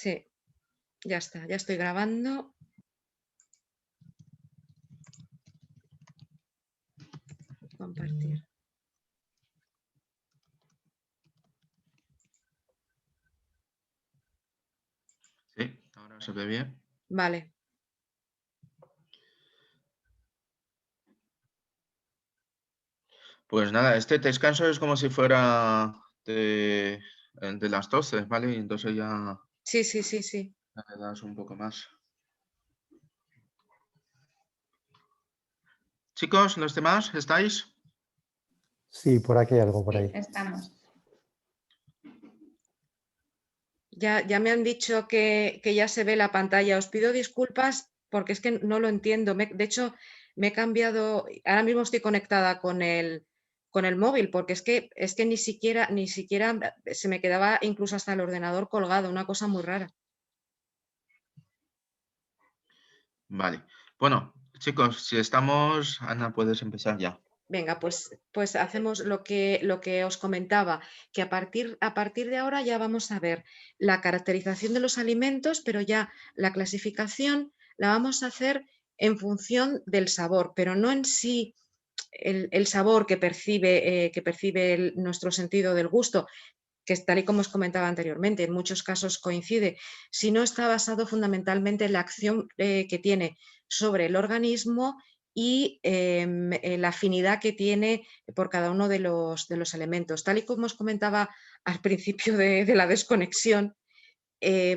Sí, ya está, ya estoy grabando. Compartir. Sí, ahora se ve bien. Vale. Pues nada, este descanso es como si fuera de las 12, ¿vale? Y entonces ya Sí, sí, sí, sí. le das un poco más. Chicos, ¿los demás estáis? Sí, por aquí hay algo por Sí, ahí. estamos. Ya me han dicho que ya se ve la pantalla. Os pido disculpas porque es que no lo entiendo. De hecho, me he cambiado. Ahora mismo estoy conectada con el móvil porque es que ni siquiera se me quedaba incluso hasta el ordenador colgado. Una cosa muy rara. Vale. Bueno, chicos, si estamos, Ana, puedes empezar ya. Venga, pues hacemos lo que os comentaba, que a partir de ahora ya vamos a ver la caracterización de los alimentos, pero ya la clasificación la vamos a hacer en función del sabor, pero no en sí el sabor que percibe nuestro sentido del gusto, que tal y como os comentaba anteriormente, en muchos casos coincide, sino está basado fundamentalmente en la acción que tiene sobre el organismo y la afinidad que tiene por cada uno de los elementos. Tal y como os comentaba al principio de la desconexión,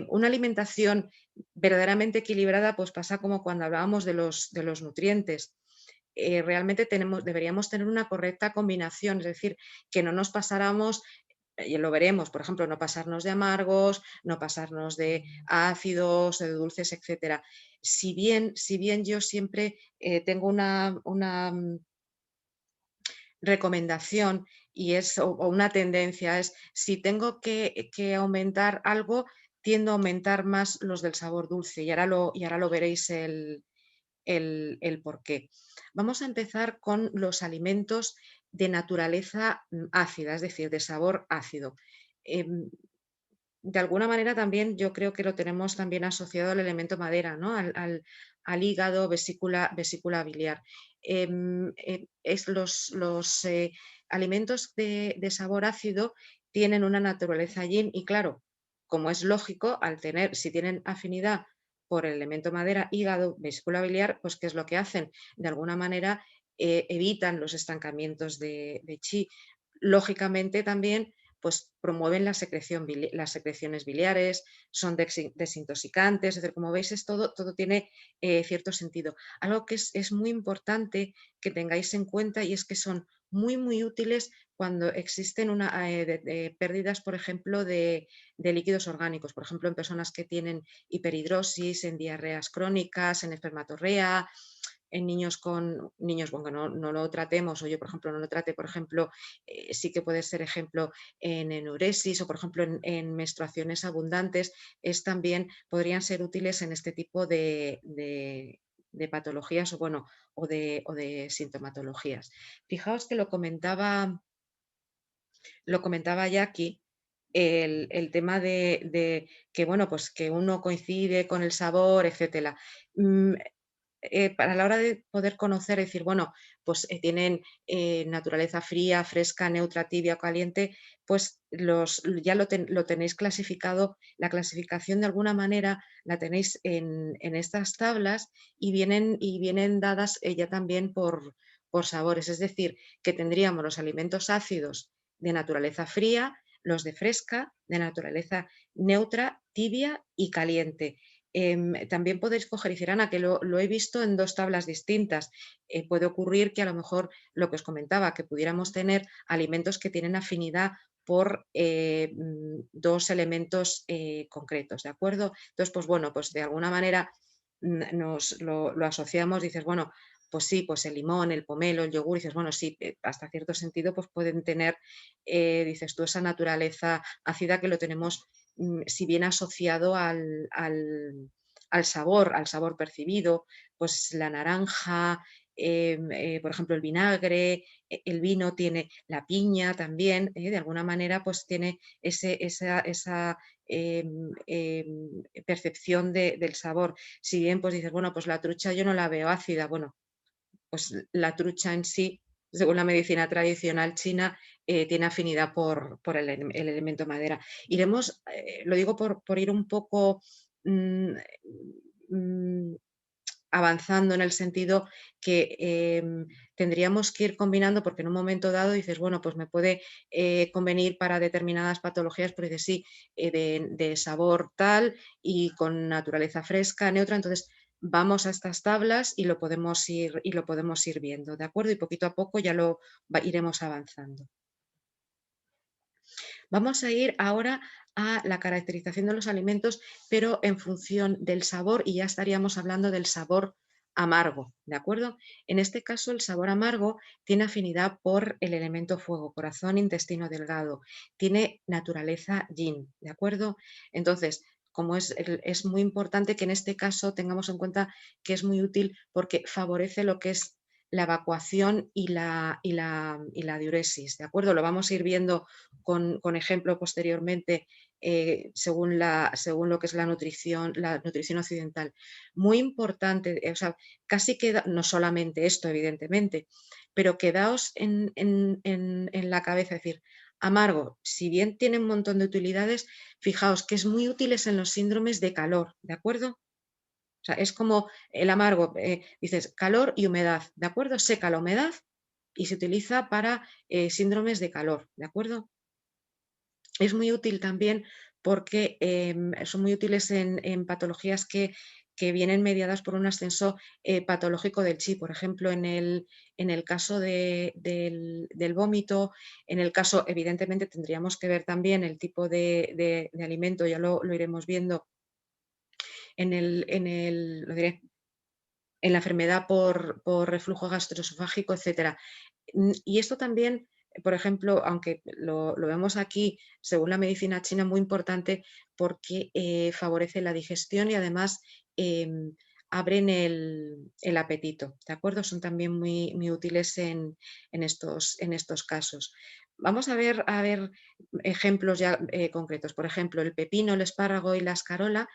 una alimentación verdaderamente equilibrada pues pasa como cuando hablábamos de los nutrientes. Realmente deberíamos tener una correcta combinación, es decir, que no nos pasáramos, y lo veremos, por ejemplo, no pasarnos de amargos, no pasarnos de ácidos, de dulces, etcétera. Si bien yo siempre tengo una recomendación o una tendencia, es si tengo que aumentar algo, tiendo a aumentar más los del sabor dulce y ahora lo veréis el por qué. Vamos a empezar con los alimentos de naturaleza ácida, es decir, de sabor ácido. De alguna manera también yo creo que lo tenemos también asociado al elemento madera, ¿no? al hígado, vesícula biliar. Los alimentos de sabor ácido tienen una naturaleza yin y claro, como es lógico, si tienen afinidad por el elemento madera, hígado, vesícula biliar, pues ¿qué es lo que hacen? De alguna manera evitan los estancamientos de chi. Lógicamente también pues promueven las secreciones biliares, son desintoxicantes, es decir, como veis, todo tiene cierto sentido. Algo que es muy importante que tengáis en cuenta y es que son muy, muy útiles cuando existen pérdidas, por ejemplo, de líquidos orgánicos, por ejemplo, en personas que tienen hiperhidrosis, en diarreas crónicas, en espermatorrea, en niños bueno, no lo tratemos, o yo, por ejemplo, no lo trate, por ejemplo, sí que puede ser ejemplo en enuresis o, por ejemplo, en menstruaciones abundantes, podrían ser útiles en este tipo de patologías o de sintomatologías. Fijaos que lo comentaba Jackie, el tema de que, bueno, pues que uno coincide con el sabor, etcétera. Para la hora de poder conocer, decir, bueno, pues tienen naturaleza fría, fresca, neutra, tibia o caliente, pues ya lo tenéis clasificado, la clasificación de alguna manera la tenéis en estas tablas y vienen dadas ya también por sabores, es decir, que tendríamos los alimentos ácidos de naturaleza fría, los de fresca, de naturaleza neutra, tibia y caliente. También podéis coger y decir, Ana, que lo he visto en dos tablas distintas. Puede ocurrir que a lo mejor lo que os comentaba, que pudiéramos tener alimentos que tienen afinidad por dos elementos concretos, ¿de acuerdo? Entonces, pues bueno, pues de alguna manera nos lo asociamos, dices, bueno, pues sí, pues el limón, el pomelo, el yogur, dices, bueno, sí, hasta cierto sentido, pues pueden tener, dices tú, esa naturaleza ácida que lo tenemos, si bien asociado al sabor percibido, pues la naranja, por ejemplo, el vinagre, el vino tiene la piña también, de alguna manera pues tiene esa percepción del sabor. Si bien pues dices, bueno, pues la trucha yo no la veo ácida, bueno, pues la trucha en sí, según la medicina tradicional china, tiene afinidad por el elemento madera. Iremos, lo digo por ir un poco mm, mm, avanzando en el sentido que tendríamos que ir combinando, porque en un momento dado dices, bueno, pues me puede convenir para determinadas patologías, porque dices, sí, de sabor tal y con naturaleza fresca, neutra, entonces vamos a estas tablas y lo podemos ir viendo, ¿de acuerdo? Y poquito a poco ya iremos avanzando. Vamos a ir ahora a la caracterización de los alimentos, pero en función del sabor, y ya estaríamos hablando del sabor amargo, ¿de acuerdo? En este caso, el sabor amargo tiene afinidad por el elemento fuego, corazón, intestino delgado, tiene naturaleza yin, ¿de acuerdo? Entonces, como es muy importante que en este caso tengamos en cuenta que es muy útil porque favorece lo que es la evacuación y la diuresis, ¿de acuerdo? Lo vamos a ir viendo con ejemplo posteriormente, según lo que es la nutrición occidental. Muy importante, o sea, casi queda, no solamente esto, evidentemente, pero quedaos en la cabeza, es decir, amargo, si bien tiene un montón de utilidades, fijaos que es muy útil en los síndromes de calor, ¿de acuerdo? O sea, es como el amargo, dices calor y humedad, ¿de acuerdo? Seca la humedad y se utiliza para síndromes de calor, ¿de acuerdo? Es muy útil también porque son muy útiles en patologías que vienen mediadas por un ascenso patológico del chi, por ejemplo, en el caso del vómito, en el caso, evidentemente, tendríamos que ver también el tipo de alimento, ya lo iremos viendo lo diré, en la enfermedad por reflujo gastroesofágico, etcétera. Y esto también, por ejemplo, aunque lo vemos aquí, según la medicina china, muy importante porque favorece la digestión y además abren el apetito, ¿de acuerdo? Son también muy útiles en estos casos. Vamos a ver ejemplos ya concretos. Por ejemplo, el pepino, el espárrago y la escarola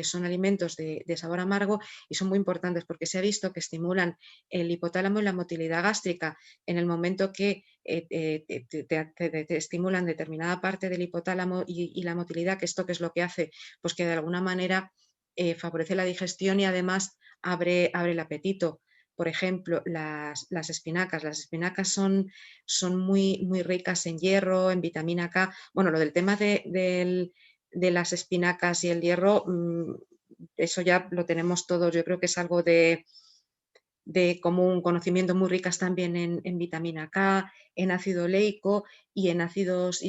son alimentos de sabor amargo y son muy importantes porque se ha visto que estimulan el hipotálamo y la motilidad gástrica en el momento que te estimulan determinada parte del hipotálamo y la motilidad, que esto que es lo que hace, pues que de alguna manera favorece la digestión y además abre el apetito. Por ejemplo, las espinacas. Las espinacas son muy ricas en hierro, en vitamina K. Bueno, lo del tema de las espinacas y el hierro, eso ya lo tenemos todos. Yo creo que es algo de común conocimiento, muy ricas también en vitamina K, en ácido oleico y en ácidos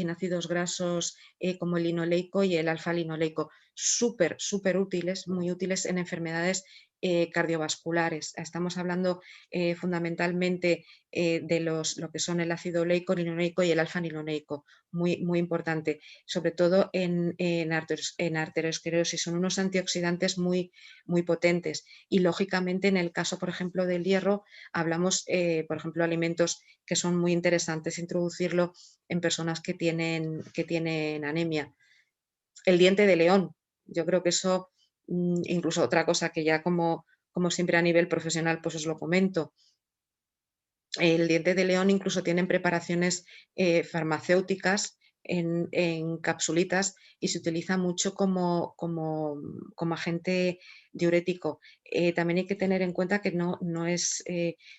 grasos como el linoleico y el alfa-linoleico. Súper útiles, muy útiles en enfermedades cardiovasculares. Estamos hablando fundamentalmente de lo que son el ácido oleico, linoleico y el alfa-linoleico. Muy importante, sobre todo en arteriosclerosis. Son unos antioxidantes muy potentes. Y lógicamente en el caso, por ejemplo, del hierro, hablamos, por ejemplo, alimentos que son muy interesantes introducirlo en personas que tienen anemia. El diente de león, yo creo que eso, incluso otra cosa que ya como siempre a nivel profesional, pues os lo comento. El diente de león incluso tienen preparaciones farmacéuticas en capsulitas y se utiliza mucho como agente diurético. También hay que tener en cuenta que no es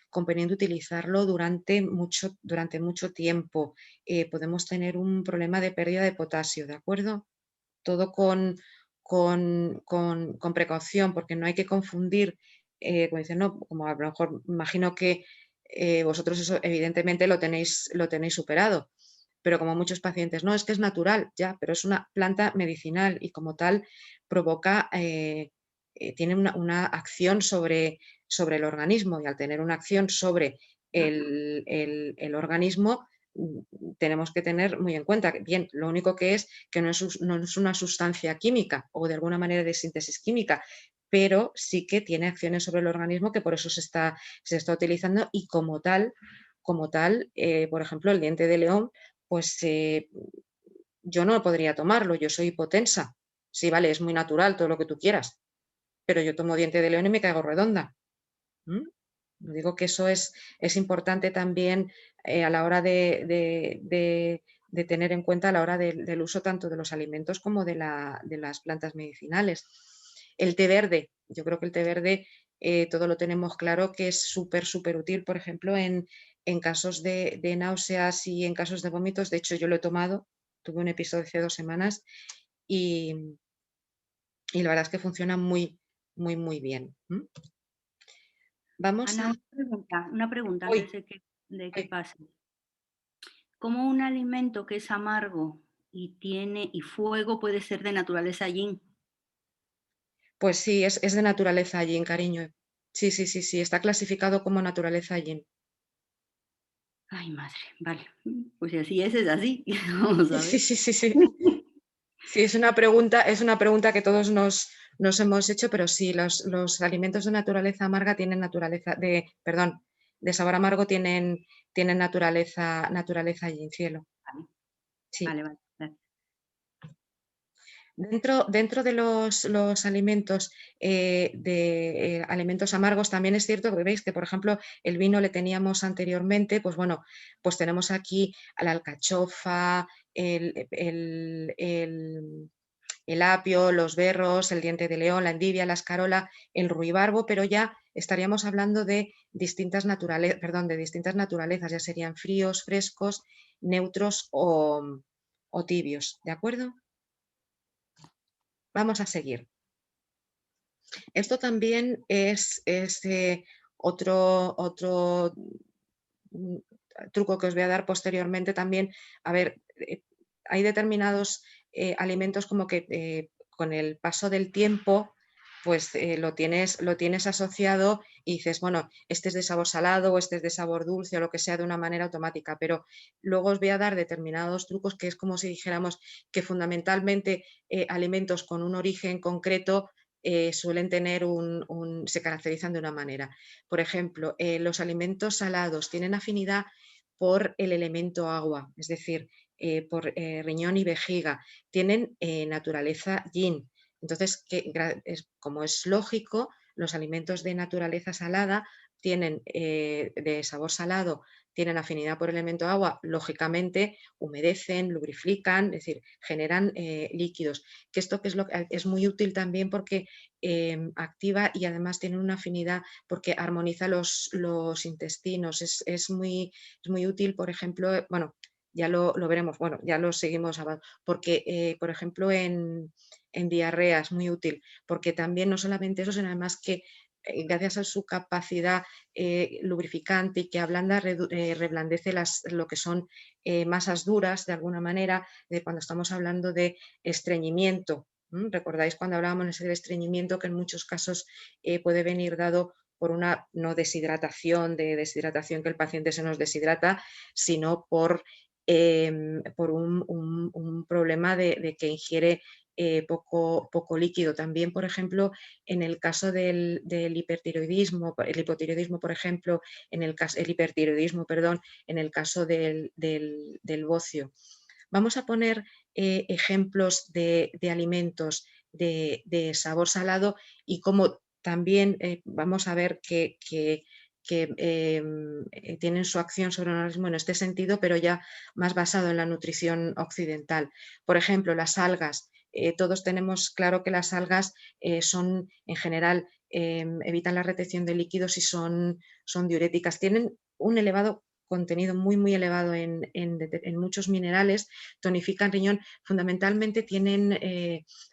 conveniente utilizarlo durante mucho tiempo. Podemos tener un problema de pérdida de potasio, ¿de acuerdo? Todo con precaución, porque no hay que confundir, como dicen, no, como a lo mejor imagino que vosotros eso evidentemente lo tenéis superado, pero como muchos pacientes, no, es que es natural, ya, pero es una planta medicinal y como tal provoca, tiene una acción sobre el organismo y al tener una acción sobre el organismo, tenemos que tener muy en cuenta que, bien, lo único que no es una sustancia química o de alguna manera de síntesis química, pero sí que tiene acciones sobre el organismo, que por eso se está utilizando, y como tal, por ejemplo, el diente de león, pues yo no podría tomarlo, yo soy hipotensa. Sí, vale, es muy natural, todo lo que tú quieras, pero yo tomo diente de león y me caigo redonda. ¿Mm? Digo que eso es importante también a la hora de tener en cuenta a la hora del uso tanto de los alimentos como de las plantas medicinales. El té verde, yo creo que el té verde todo lo tenemos claro que es súper, súper útil, por ejemplo, en casos de náuseas y en casos de vómitos. De hecho, yo lo he tomado, tuve un episodio hace 2 semanas y, la verdad es que funciona muy, muy, muy bien. ¿Mm? Vamos Ana, a... una pregunta Hoy, antes de que hoy. pase. ¿Cómo un alimento que es amargo y fuego puede ser de naturaleza yin? Pues sí, es de naturaleza yin, cariño. Sí, sí, sí, sí, está clasificado como naturaleza yin. Ay, madre, vale. Pues si así es así. Vamos a Sí, ver. sí, sí, sí. Sí, es una pregunta que todos nos hemos hecho, pero sí, los alimentos de naturaleza amarga tienen de sabor amargo tienen naturaleza yin, cielo. Sí. Vale, vale. Dentro de los alimentos, alimentos amargos, también es cierto que veis que, por ejemplo, el vino le teníamos anteriormente, pues bueno, pues tenemos aquí a la alcachofa, el apio, los berros, el diente de león, la endivia, la escarola, el ruibarbo, pero ya estaríamos hablando de distintas naturalezas, ya serían fríos, frescos, neutros o tibios, ¿de acuerdo? Vamos a seguir. Esto también es otro truco que os voy a dar posteriormente también. A ver, hay determinados alimentos como que con el paso del tiempo pues lo tienes asociado y dices, bueno, este es de sabor salado o este es de sabor dulce o lo que sea de una manera automática, pero luego os voy a dar determinados trucos que es como si dijéramos que fundamentalmente alimentos con un origen concreto suelen tener se caracterizan de una manera. Por ejemplo, los alimentos salados tienen afinidad por el elemento agua, es decir, por riñón y vejiga, tienen naturaleza yin. Entonces, como es lógico, los alimentos de naturaleza salada tienen de sabor salado, tienen afinidad por el elemento agua, lógicamente humedecen, lubrifican, es decir, generan líquidos. Que esto que es muy útil también porque activa y además tiene una afinidad porque armoniza los intestinos. Es muy útil, por ejemplo, bueno, ya lo veremos, bueno, ya lo seguimos hablando, porque, por ejemplo, en diarrea es muy útil, porque también no solamente eso, sino además que gracias a su capacidad lubrificante y que ablanda, reblandece lo que son masas duras, de alguna manera, cuando estamos hablando de estreñimiento. ¿Recordáis cuando hablábamos del estreñimiento que en muchos casos puede venir dado por una no deshidratación, que el paciente se nos deshidrata, sino por un problema de que ingiere poco líquido. También, por ejemplo, en el caso del hipertiroidismo, el hipotiroidismo, por ejemplo, el hipertiroidismo, perdón, en el caso del bocio. Vamos a poner ejemplos de alimentos de sabor salado y cómo también vamos a ver que tienen su acción sobre el organismo en este sentido, pero ya más basado en la nutrición occidental. Por ejemplo, las algas. Todos tenemos claro que las algas son, en general, evitan la retención de líquidos y son diuréticas. Tienen un elevado contenido muy, muy elevado en muchos minerales, tonifican riñón, fundamentalmente tienen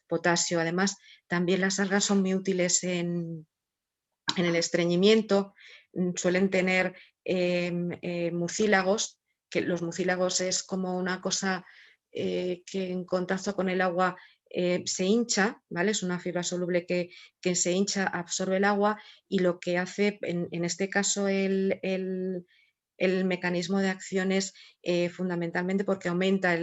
potasio. Además, también las algas son muy útiles en el estreñimiento, suelen tener mucílagos, que los mucílagos es como una cosa que en contacto con el agua se hincha, ¿vale? Es una fibra soluble que se hincha, absorbe el agua y lo que hace, en este caso, el mecanismo de acción es fundamentalmente porque aumenta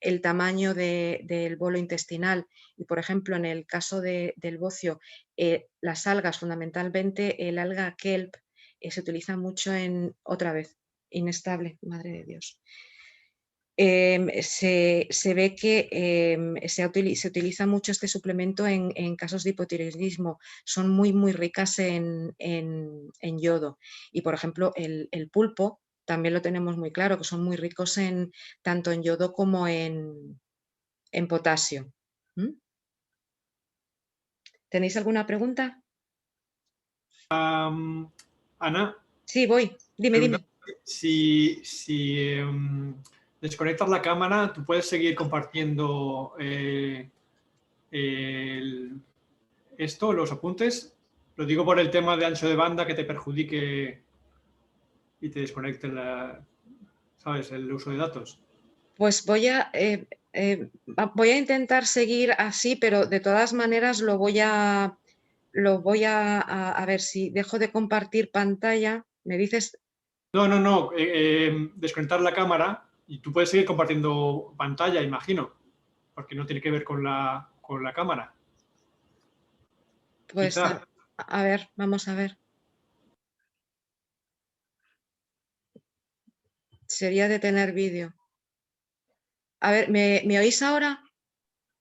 el tamaño del bolo intestinal. Y, por ejemplo, en el caso del bocio, las algas, fundamentalmente el alga kelp, se utiliza mucho otra vez, inestable, madre de Dios. Se ve que se utiliza mucho este suplemento en casos de hipotiroidismo. Son muy ricas en yodo. Y, por ejemplo, el pulpo también lo tenemos muy claro, que son muy ricos tanto en yodo como en potasio. ¿Tenéis alguna pregunta? Ana, Sí, voy. Dime. si desconectas la cámara, ¿tú puedes seguir compartiendo los apuntes? Lo digo por el tema de ancho de banda, que te perjudique y te desconecte el uso de datos. Pues voy a intentar seguir así, pero de todas maneras lo voy a ver si dejo de compartir pantalla. ¿Me dices? No. Desconectar la cámara y tú puedes seguir compartiendo pantalla, imagino, porque no tiene que ver con la cámara. Pues a ver, vamos a ver. Sería detener vídeo. A ver, ¿me oís ahora?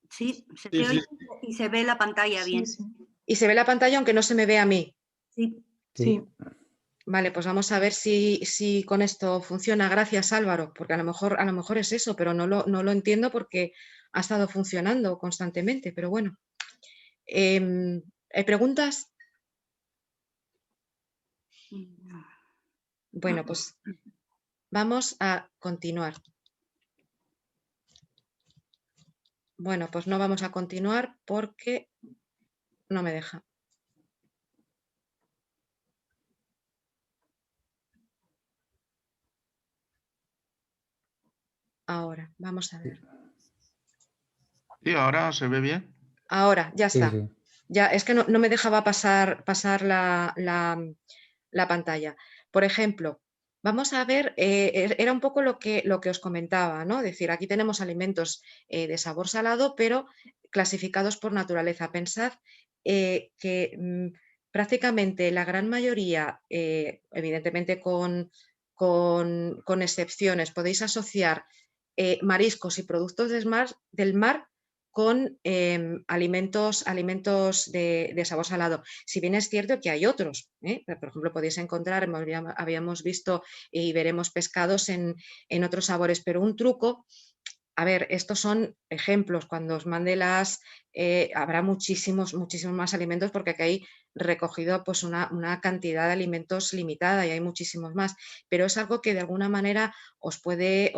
Sí, se te oye y se ve la pantalla bien. Sí. Y se ve la pantalla aunque no se me ve a mí. Sí. Vale, pues vamos a ver si con esto funciona. Gracias, Álvaro, porque a lo mejor es eso, pero no lo entiendo porque ha estado funcionando constantemente, pero bueno. ¿Hay preguntas? Bueno, pues vamos a continuar. Bueno, pues no vamos a continuar porque no me deja. Ahora, vamos a ver. ¿Y ahora se ve bien? Ahora, ya está. Sí. Ya, es que no me dejaba pasar la pantalla. Por ejemplo, vamos a ver, era un poco lo que os comentaba, ¿no? Es decir, aquí tenemos alimentos de sabor salado, pero clasificados por naturaleza. Pensad que prácticamente la gran mayoría, evidentemente con excepciones, podéis asociar mariscos y productos del mar con alimentos de sabor salado. Si bien es cierto que hay otros, por ejemplo, podéis encontrar, habíamos visto y veremos pescados en otros sabores, pero un truco, a ver, estos son ejemplos, cuando os mande habrá muchísimos más alimentos porque aquí hay recogido pues una cantidad de alimentos limitada y hay muchísimos más, pero es algo que de alguna manera os puede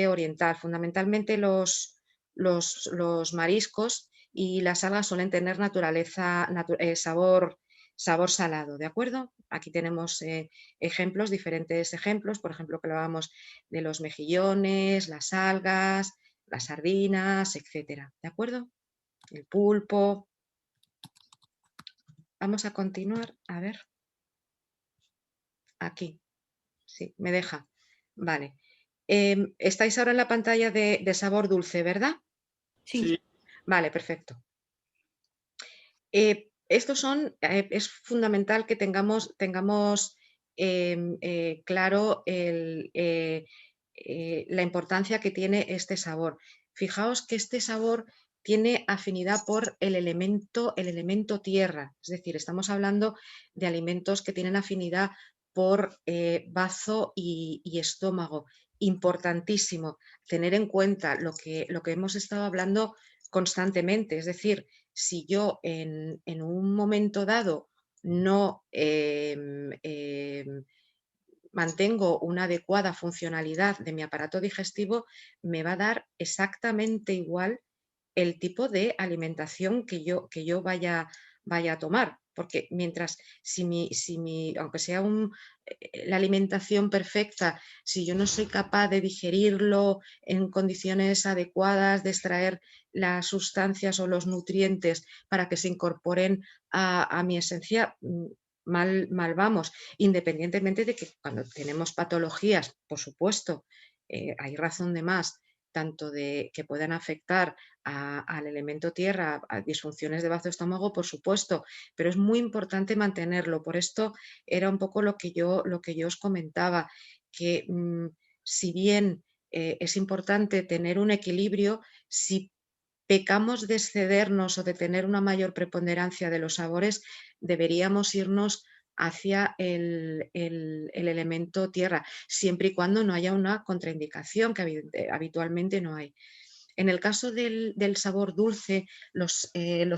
orientar. Fundamentalmente los mariscos y las algas suelen tener sabor salado, ¿de acuerdo? Aquí tenemos diferentes ejemplos, por ejemplo, que hablábamos de los mejillones, las algas, las sardinas, etcétera, ¿de acuerdo? El pulpo. Vamos a continuar, a ver. Aquí, sí, me deja. Vale. Estáis ahora en la pantalla de sabor dulce, ¿verdad? Sí. Vale, perfecto. Es fundamental que tengamos claro la importancia que tiene este sabor. Fijaos que este sabor tiene afinidad por el elemento tierra, es decir, estamos hablando de alimentos que tienen afinidad por bazo y estómago. Importantísimo tener en cuenta lo que hemos estado hablando constantemente, es decir, si yo en un momento dado no mantengo una adecuada funcionalidad de mi aparato digestivo, me va a dar exactamente igual el tipo de alimentación que yo vaya a tomar. Porque mientras, aunque sea la alimentación perfecta, si yo no soy capaz de digerirlo en condiciones adecuadas, de extraer las sustancias o los nutrientes para que se incorporen a mi esencia, mal vamos, independientemente de que cuando tenemos patologías, por supuesto, hay razón de más tanto de que puedan afectar al elemento tierra, a disfunciones de bazo estómago, por supuesto, pero es muy importante mantenerlo. Por esto era un poco lo que yo os comentaba, que si bien es importante tener un equilibrio, si pecamos de excedernos o de tener una mayor preponderancia de los sabores, deberíamos irnos hacia el elemento tierra, siempre y cuando no haya una contraindicación, que habitualmente no hay. En el caso del sabor dulce, los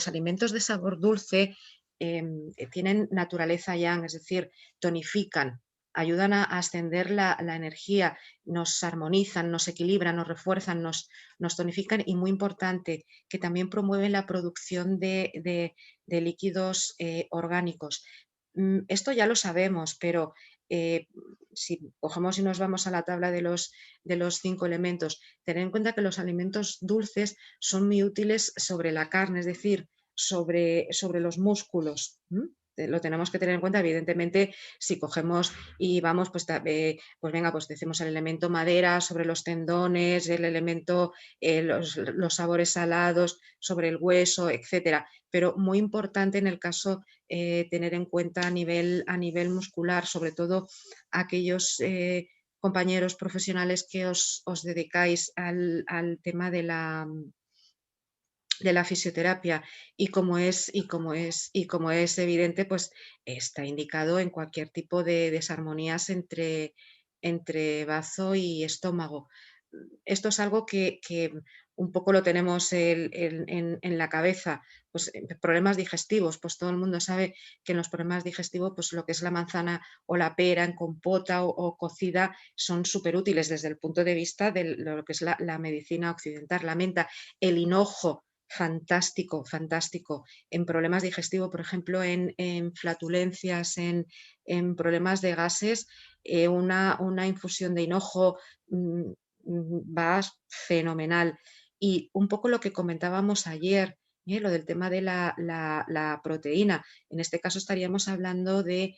alimentos de sabor dulce tienen naturaleza yang, es decir, tonifican, ayudan a ascender la energía, nos armonizan, nos equilibran, nos refuerzan, nos tonifican y, muy importante, que también promueven la producción de líquidos orgánicos. Esto ya lo sabemos, pero si cogemos y nos vamos a la tabla de los 5 elementos, tener en cuenta que los alimentos dulces son muy útiles sobre la carne, es decir, sobre los músculos. Lo tenemos que tener en cuenta, evidentemente. Si cogemos y vamos, pues venga, pues decimos el elemento madera sobre los tendones, el elemento, los sabores salados sobre el hueso, etcétera. Pero muy importante en el caso tener en cuenta a nivel muscular, sobre todo aquellos compañeros profesionales que os dedicáis al tema de la fisioterapia, y como es evidente, pues está indicado en cualquier tipo de desarmonías entre bazo y estómago. Esto es algo que un poco lo tenemos en la cabeza. Pues problemas digestivos, pues todo el mundo sabe que en los problemas digestivos, pues lo que es la manzana o la pera en compota o cocida son súper útiles desde el punto de vista de lo que es la medicina occidental. La menta, el hinojo, fantástico, fantástico. En problemas digestivos, por ejemplo, en flatulencias, en problemas de gases, una infusión de hinojo va fenomenal. Y un poco lo que comentábamos ayer, lo del tema de la proteína. En este caso estaríamos hablando de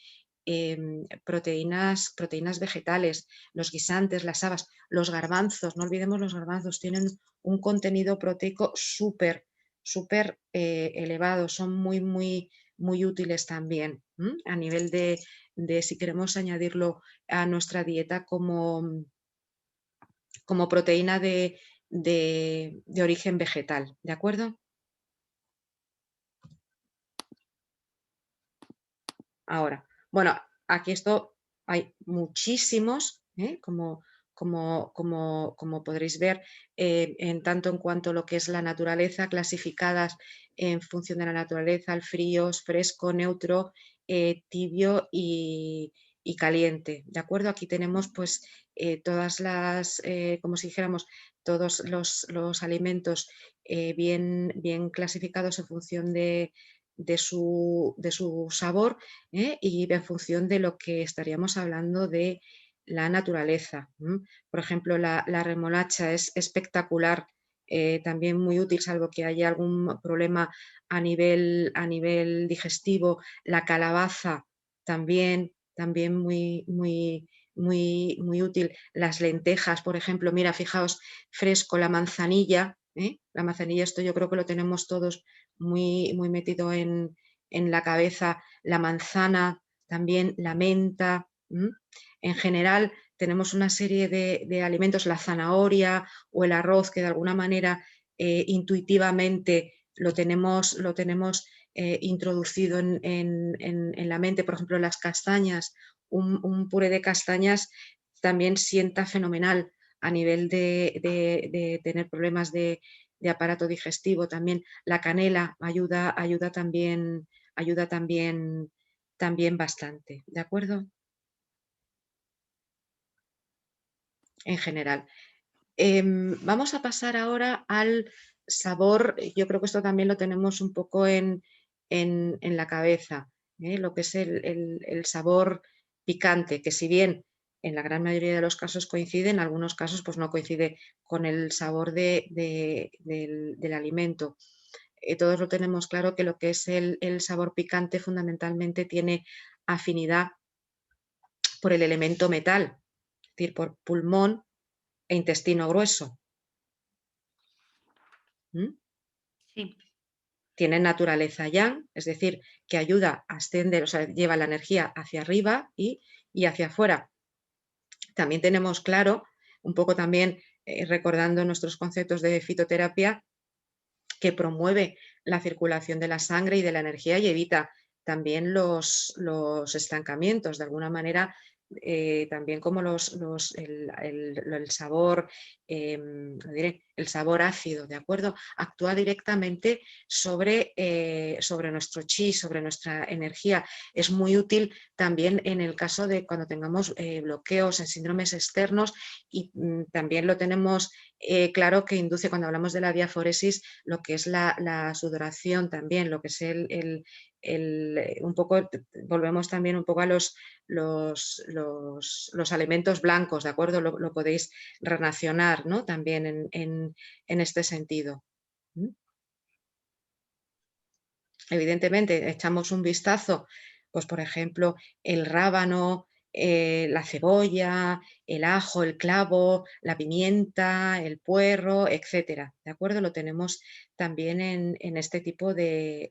proteínas vegetales, los guisantes, las habas, los garbanzos. No olvidemos, los garbanzos tienen un contenido proteico súper elevado, son muy útiles también, a nivel de si queremos añadirlo a nuestra dieta como proteína de origen vegetal, ¿de acuerdo? Ahora, bueno, aquí esto hay muchísimos, como podréis ver, en tanto en cuanto a lo que es la naturaleza, clasificadas en función de la naturaleza, el frío, fresco, neutro, tibio y caliente, ¿de acuerdo? Aquí tenemos pues todas las, como si dijéramos, todos los alimentos bien clasificados en función de su sabor, y en función de lo que estaríamos hablando de la naturaleza. Por ejemplo, la remolacha es espectacular, también muy útil, salvo que haya algún problema a nivel digestivo. La calabaza también muy útil. Las lentejas, por ejemplo, mira, fijaos, fresco, la manzanilla. La manzanilla, esto yo creo que lo tenemos todos muy metido en la cabeza. La manzana, también la menta. En general tenemos una serie de alimentos, la zanahoria o el arroz, que de alguna manera intuitivamente lo tenemos introducido en la mente. Por ejemplo, las castañas, un puré de castañas también sienta fenomenal a nivel de tener problemas de aparato digestivo. También la canela ayuda también bastante, ¿de acuerdo? En general. Vamos a pasar ahora al sabor. Yo creo que esto también lo tenemos un poco en la cabeza, lo que es el sabor picante, que si bien en la gran mayoría de los casos coincide, en algunos casos pues no coincide con el sabor del alimento. Todos lo tenemos claro, que lo que es el sabor picante fundamentalmente tiene afinidad por el elemento metal, es decir, por pulmón e intestino grueso. ¿Mm? Sí. Tiene naturaleza yang, es decir, que ayuda a ascender, o sea, lleva la energía hacia arriba y hacia afuera. También tenemos claro, un poco también recordando nuestros conceptos de fitoterapia, que promueve la circulación de la sangre y de la energía y evita también los estancamientos. De alguna manera, también como el sabor, el sabor ácido, ¿de acuerdo? Actúa directamente sobre nuestro chi, sobre nuestra energía. Es muy útil también en el caso de cuando tengamos bloqueos en síndromes externos y también lo tenemos claro que induce, cuando hablamos de la diaforesis, lo que es la sudoración también, lo que es un poco, volvemos también un poco a los alimentos blancos, ¿de acuerdo? Lo podéis relacionar, ¿no? También en este sentido. Evidentemente, echamos un vistazo, pues por ejemplo, el rábano, la cebolla, el ajo, el clavo, la pimienta, el puerro, etcétera. ¿De acuerdo? Lo tenemos también en este tipo de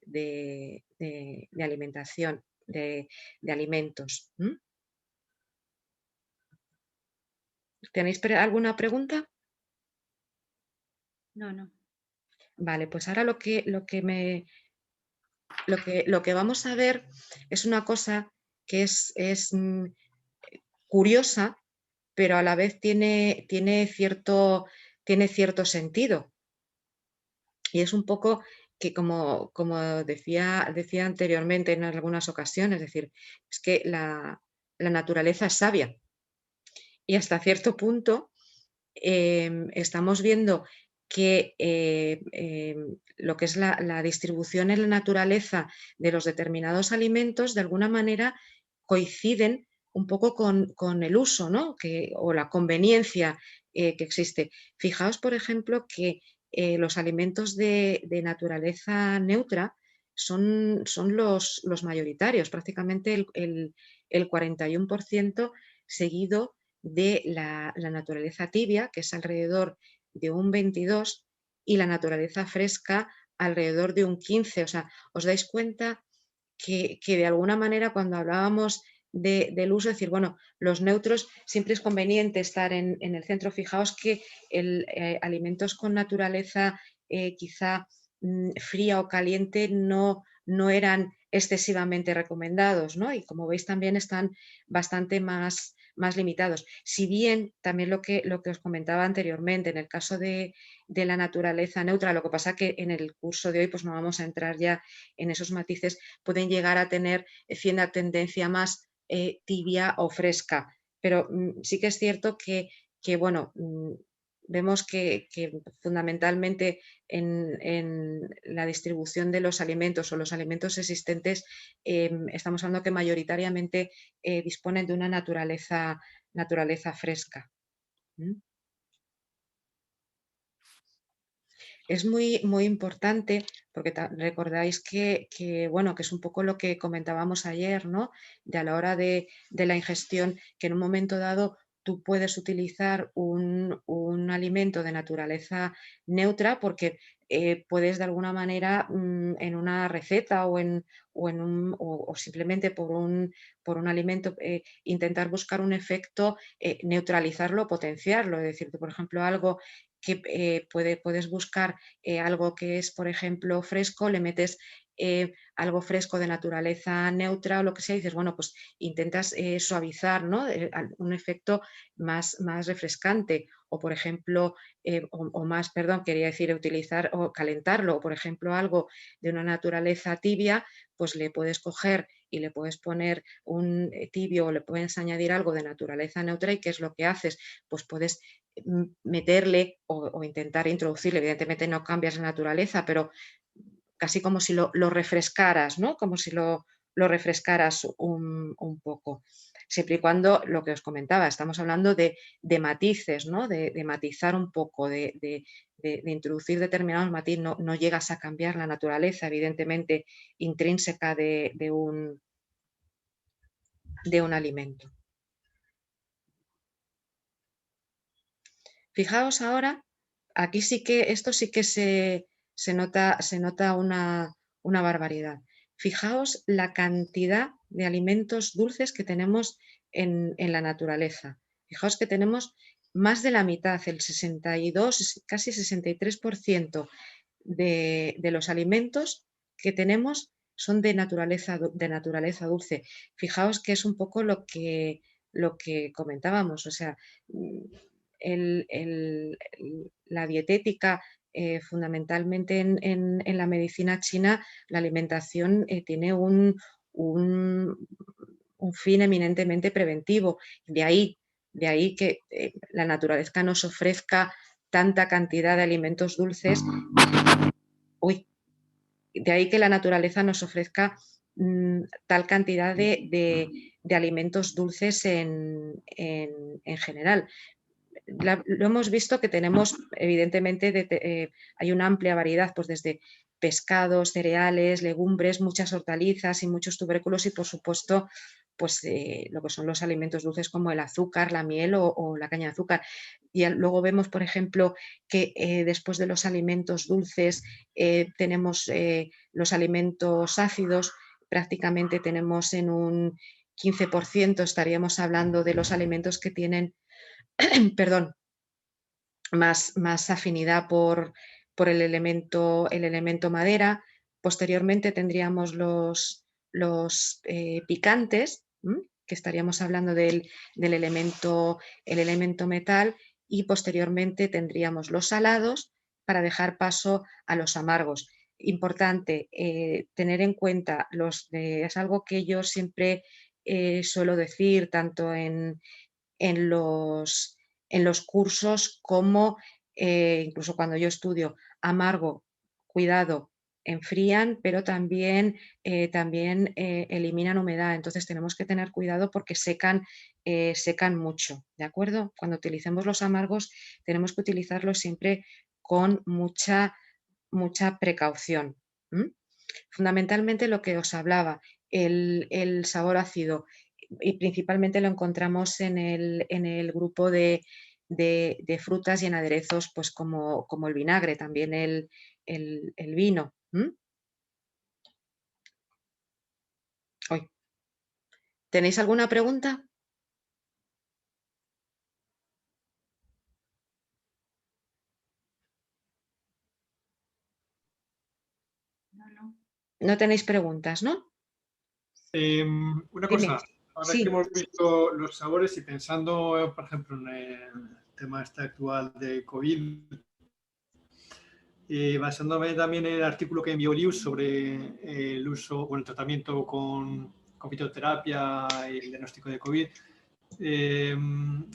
alimentación, de alimentos. ¿Tenéis alguna pregunta? No. Vale, pues ahora lo que vamos a ver es una cosa que es curiosa, pero a la vez tiene cierto sentido. Y es un poco que, como decía anteriormente en algunas ocasiones, es decir, es que la naturaleza es sabia. Y hasta cierto punto estamos viendo que lo que es la distribución en la naturaleza de los determinados alimentos, de alguna manera coinciden un poco con el uso, ¿no? O la conveniencia que existe. Fijaos, por ejemplo, que los alimentos de naturaleza neutra son los mayoritarios, prácticamente el 41%, seguido de la naturaleza tibia, que es alrededor de un 22%, y la naturaleza fresca alrededor de un 15%. O sea, os dais cuenta que de alguna manera, cuando hablábamos del uso, es decir, bueno, los neutros, siempre es conveniente estar en el centro. Fijaos que alimentos con naturaleza quizá fría o caliente no eran excesivamente recomendados, ¿no? Y como veis, también están bastante más limitados. Si bien también lo que os comentaba anteriormente, en el caso de la naturaleza neutra, lo que pasa que en el curso de hoy pues no vamos a entrar ya en esos matices, pueden llegar a tener cierta tendencia más tibia o fresca. Pero sí que es cierto que bueno, vemos que fundamentalmente en la distribución de los alimentos o los alimentos existentes, estamos hablando que mayoritariamente disponen de una naturaleza fresca. Es muy importante, porque recordáis que bueno, que es un poco lo que comentábamos ayer, ¿no? De a la hora de la ingestión, que en un momento dado tú puedes utilizar un alimento de naturaleza neutra, porque puedes de alguna manera en una receta o simplemente por un alimento intentar buscar un efecto, neutralizarlo, potenciarlo. Es decir, por ejemplo, algo que puedes buscar algo que es, por ejemplo, fresco, le metes algo fresco de naturaleza neutra o lo que sea, y dices, bueno, pues intentas suavizar, ¿no? Un efecto más refrescante, o por ejemplo, quería decir, utilizar o calentarlo, o por ejemplo, algo de una naturaleza tibia, pues le puedes coger y le puedes poner un tibio o le puedes añadir algo de naturaleza neutra, y ¿qué es lo que haces? Pues puedes meterle o intentar introducirle, evidentemente no cambias la naturaleza, pero casi como si lo refrescaras, ¿no? Como si lo refrescaras un poco. Siempre y cuando, lo que os comentaba, estamos hablando de matices, ¿no? De matizar un poco, de introducir determinados matices. No llegas a cambiar la naturaleza, evidentemente, intrínseca de un alimento. Fijaos ahora, aquí esto sí que se se nota una barbaridad. Fijaos la cantidad de alimentos dulces que tenemos en la naturaleza. Fijaos que tenemos más de la mitad, el 62, casi 63% de los alimentos que tenemos son de naturaleza dulce. Fijaos que es un poco lo que comentábamos, o sea, la dietética, fundamentalmente en la medicina china, la alimentación tiene un fin eminentemente preventivo. De ahí que la naturaleza nos ofrezca tanta cantidad de alimentos dulces. De ahí que la naturaleza nos ofrezca tal cantidad de alimentos dulces en general. Lo hemos visto que tenemos, evidentemente, hay una amplia variedad, pues desde pescados, cereales, legumbres, muchas hortalizas y muchos tubérculos y, por supuesto, pues lo que son los alimentos dulces como el azúcar, la miel o la caña de azúcar. Y luego vemos, por ejemplo, que después de los alimentos dulces tenemos los alimentos ácidos, prácticamente tenemos en un 15%, estaríamos hablando de los alimentos que tienen perdón, más afinidad por el elemento madera. Posteriormente tendríamos los picantes, que estaríamos hablando del elemento metal, y posteriormente tendríamos los salados para dejar paso a los amargos. Importante tener en cuenta, es algo que yo siempre suelo decir, tanto en los cursos como incluso cuando yo estudio: amargo, cuidado, enfrían, pero también eliminan humedad. Entonces tenemos que tener cuidado porque secan mucho, ¿de acuerdo? Cuando utilicemos los amargos tenemos que utilizarlos siempre con mucha precaución. Fundamentalmente lo que os hablaba, el sabor ácido, y principalmente lo encontramos en el grupo de frutas y en aderezos, pues como el vinagre, también el vino. ¿Tenéis alguna pregunta? No tenéis preguntas, ¿no? Una cosa, ahora Sí. que hemos visto los sabores y pensando, por ejemplo, en el tema este actual de COVID, basándome también en el artículo que envió Liu sobre el uso o el tratamiento con fitoterapia y el diagnóstico de COVID,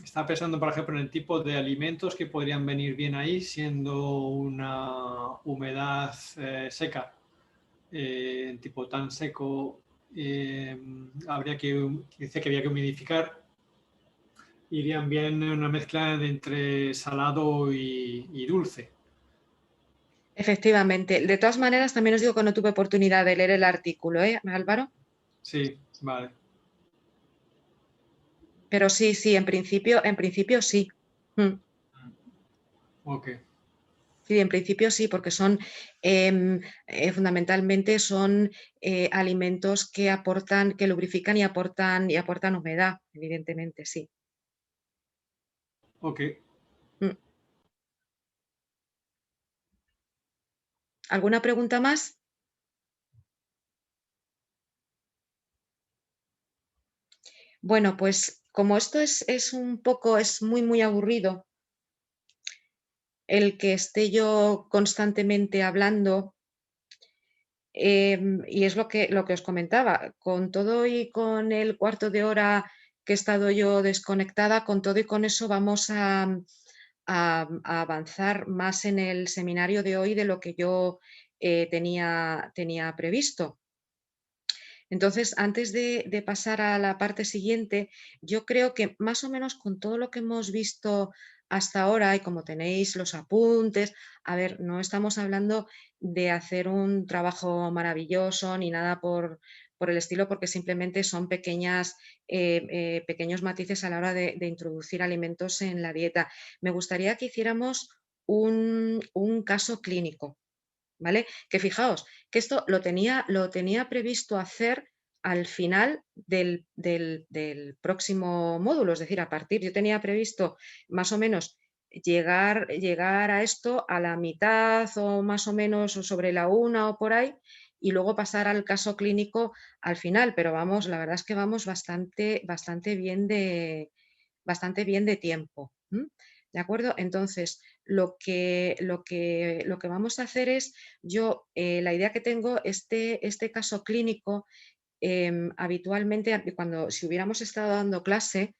estaba pensando, por ejemplo, en el tipo de alimentos que podrían venir bien ahí, siendo una humedad seca, tipo tan seco. Habría decía que había que humidificar, irían bien una mezcla entre salado y dulce. Efectivamente. De todas maneras, también os digo que no tuve oportunidad de leer el artículo, ¿eh, Álvaro? Sí, vale. Pero sí, en principio sí. Ok. Sí, en principio sí, porque son fundamentalmente son alimentos que lubrifican y aportan humedad, evidentemente, sí. Ok. ¿Alguna pregunta más? Bueno, pues como esto es muy aburrido, el que esté yo constantemente hablando, y es lo que os comentaba, con todo y con el cuarto de hora que he estado yo desconectada, con todo y con eso vamos a avanzar más en el seminario de hoy de lo que yo tenía previsto. Entonces, antes de pasar a la parte siguiente, yo creo que más o menos con todo lo que hemos visto hasta ahora, y como tenéis los apuntes, a ver, no estamos hablando de hacer un trabajo maravilloso ni nada por el estilo, porque simplemente son pequeños matices a la hora de introducir alimentos en la dieta. Me gustaría que hiciéramos un caso clínico. ¿vale? Que fijaos, que esto lo tenía previsto hacer al final del próximo módulo, es decir, yo tenía previsto más o menos llegar a esto a la mitad o más o menos o sobre la 1 o por ahí, y luego pasar al caso clínico al final, pero vamos, la verdad es que vamos bastante bien de tiempo. ¿De acuerdo? Entonces, lo que vamos a hacer es, la idea que tengo, este caso clínico, habitualmente, si hubiéramos estado dando clase,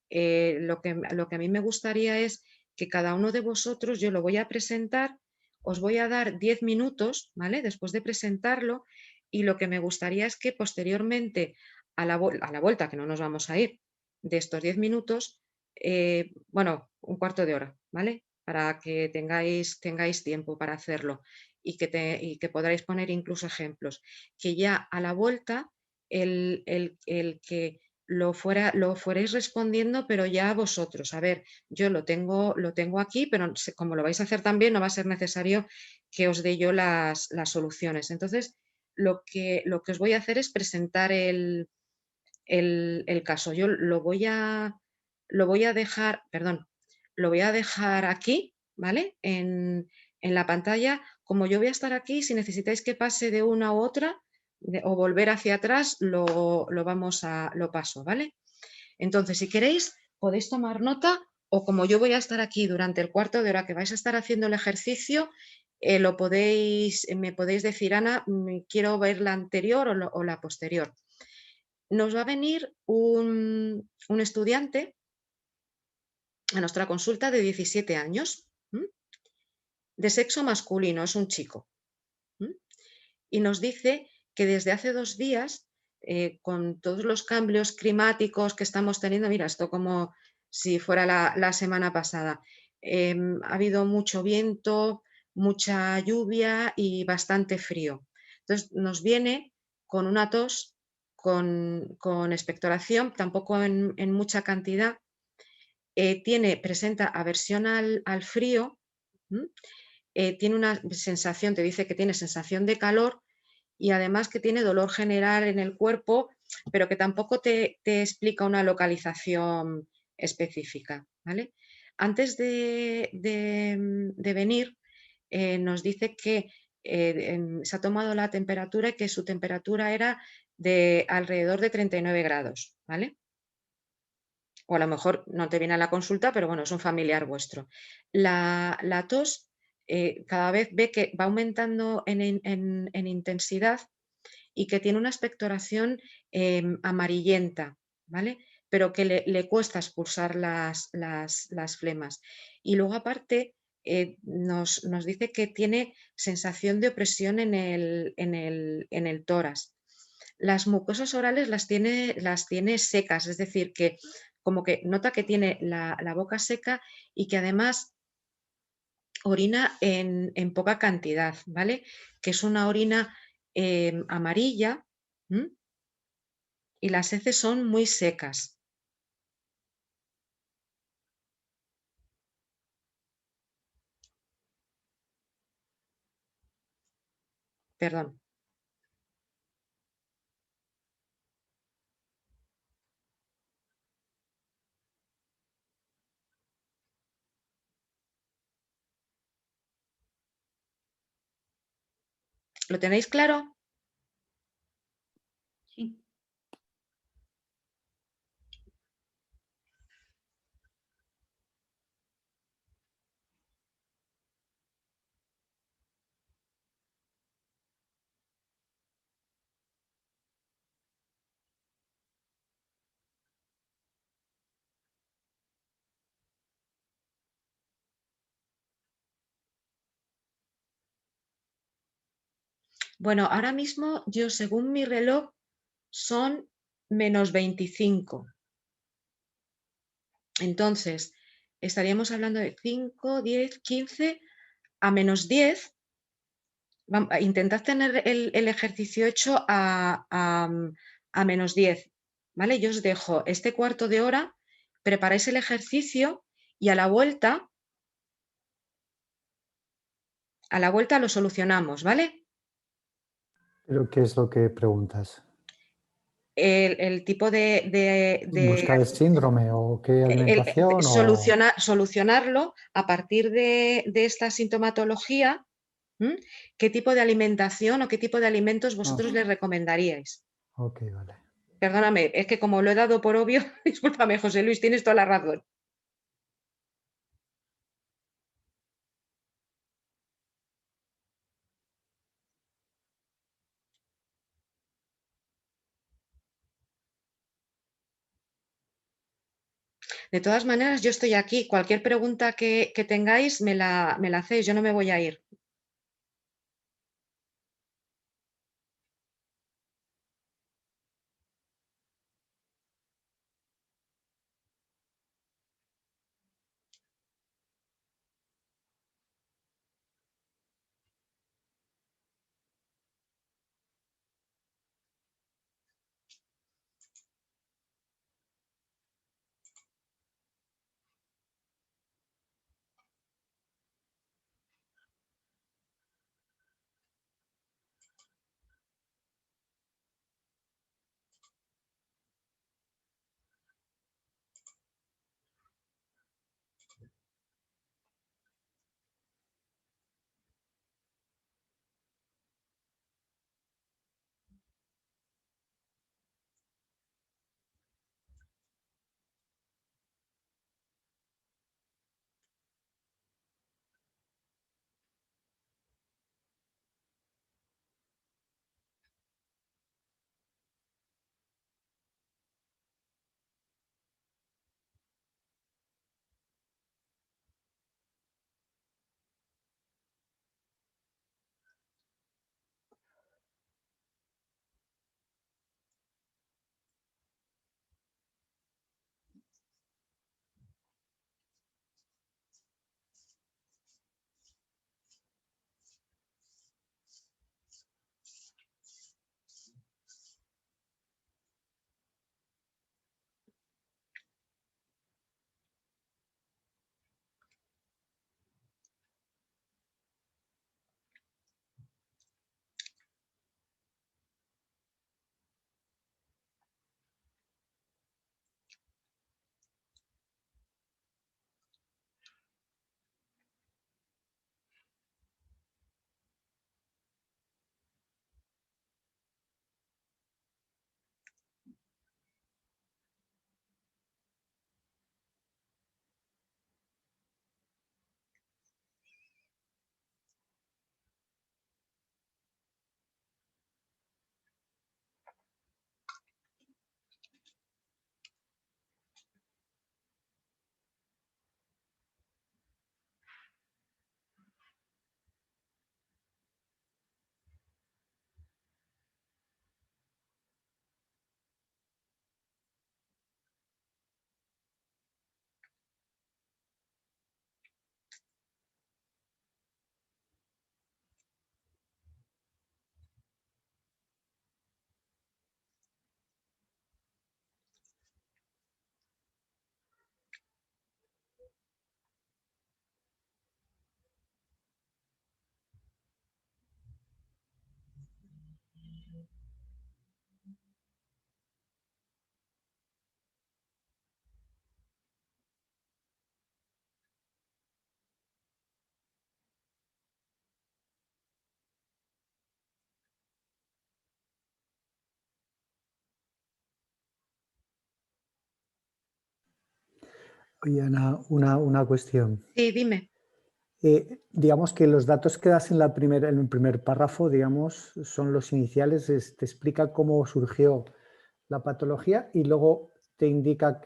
lo que a mí me gustaría es que cada uno de vosotros, yo lo voy a presentar, os voy a dar 10 minutos, ¿vale? Después de presentarlo, y lo que me gustaría es que posteriormente, a la vuelta, que no nos vamos a ir, de estos 10 minutos, bueno, un cuarto de hora, ¿vale? Para que tengáis tiempo para hacerlo y que podáis poner incluso ejemplos. Que ya a la vuelta, el que lo fuerais respondiendo, pero ya vosotros. A ver, yo lo tengo aquí, pero como lo vais a hacer también, no va a ser necesario que os dé yo las soluciones. Entonces, lo que os voy a hacer es presentar el caso. Yo lo voy a dejar, perdón, lo voy a dejar aquí, ¿vale? En la pantalla. Como yo voy a estar aquí, si necesitáis que pase de una u otra o volver hacia atrás, lo paso, ¿vale? Entonces, si queréis, podéis tomar nota, o como yo voy a estar aquí durante el cuarto de hora que vais a estar haciendo el ejercicio, me podéis decir, Ana, quiero ver la anterior o la posterior. Nos va a venir un estudiante a nuestra consulta de 17 años, de sexo masculino, es un chico, y nos dice que desde hace 2 días, con todos los cambios climáticos que estamos teniendo, mira, esto como si fuera la semana pasada, ha habido mucho viento, mucha lluvia y bastante frío. Entonces nos viene con una tos, con expectoración, tampoco en mucha cantidad, presenta aversión al frío, tiene una sensación, te dice que tiene sensación de calor, y además que tiene dolor general en el cuerpo, pero que tampoco te explica una localización específica, ¿vale? Antes de venir, nos dice que se ha tomado la temperatura y que su temperatura era de alrededor de 39 grados, ¿vale? O a lo mejor no te viene a la consulta, pero bueno, es un familiar vuestro. La tos, cada vez ve que va aumentando en intensidad y que tiene una expectoración amarillenta, ¿vale? Pero que le cuesta expulsar las flemas. Y luego aparte nos dice que tiene sensación de opresión en el tórax. Las mucosas orales las tiene secas, es decir, que como que nota que tiene la boca seca y que además orina en poca cantidad, ¿vale? Que es una orina amarilla, y las heces son muy secas. Perdón. ¿Lo tenéis claro? Sí. Bueno, ahora mismo yo, según mi reloj, son -25. Entonces, estaríamos hablando de 5, 10, 15 a -10. Intentad tener el ejercicio hecho a -10, ¿vale? Yo os dejo este cuarto de hora, preparáis el ejercicio y a la vuelta A la vuelta lo solucionamos, ¿vale? ¿Pero qué es lo que preguntas? El tipo de ¿Buscar el síndrome o qué alimentación? solucionarlo a partir de esta sintomatología. ¿Qué tipo de alimentación o qué tipo de alimentos vosotros les recomendaríais? Ok, vale. Perdóname, es que como lo he dado por obvio, discúlpame, José Luis, tienes toda la razón. De todas maneras, yo estoy aquí. Cualquier pregunta que tengáis, me la hacéis. Yo no me voy a ir. Oye, Ana, una cuestión. Sí, dime. Digamos que los datos que das en el primer párrafo, digamos, son los iniciales, te explica cómo surgió la patología y luego te indica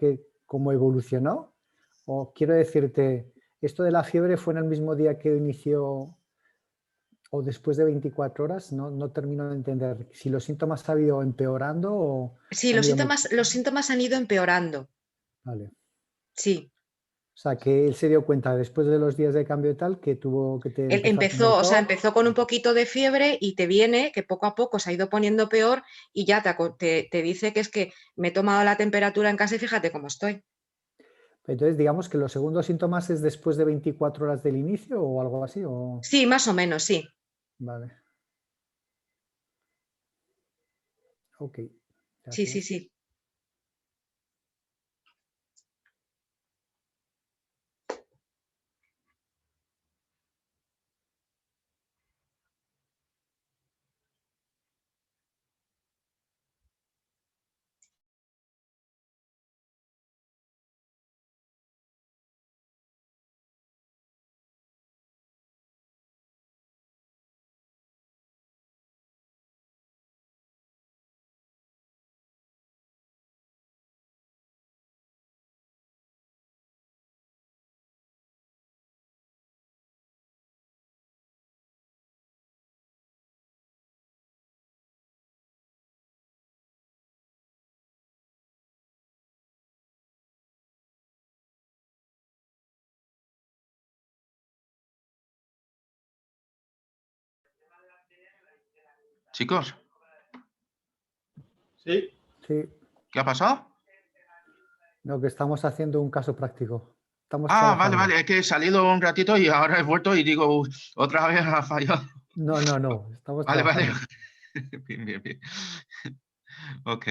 cómo evolucionó. O quiero decirte, esto de la fiebre fue en el mismo día que inició o después de 24 horas, no termino de entender si los síntomas han ido empeorando o Sí, han ido... los síntomas han ido empeorando. Vale. Sí. O sea, que él se dio cuenta después de los días de cambio y tal que te Él empezó a tener tos. empezó con un poquito de fiebre y te viene que poco a poco se ha ido poniendo peor y ya te dice que es que me he tomado la temperatura en casa y fíjate cómo estoy. Entonces, digamos que los segundos síntomas es después de 24 horas del inicio o algo así. ¿O? Sí, más o menos, sí. Vale. Ok, Sí, sí, gracias. sí. Chicos, Sí, Sí, ¿qué ha pasado? lo que estamos haciendo un caso práctico. Estamos Ah, vale, trabajando. vale, es que he salido un ratito y ahora he vuelto y digo, "Uy, otra vez ha fallado". No, no, no, estamos Vale, vale. trabajando. Bien, bien, bien. Ok.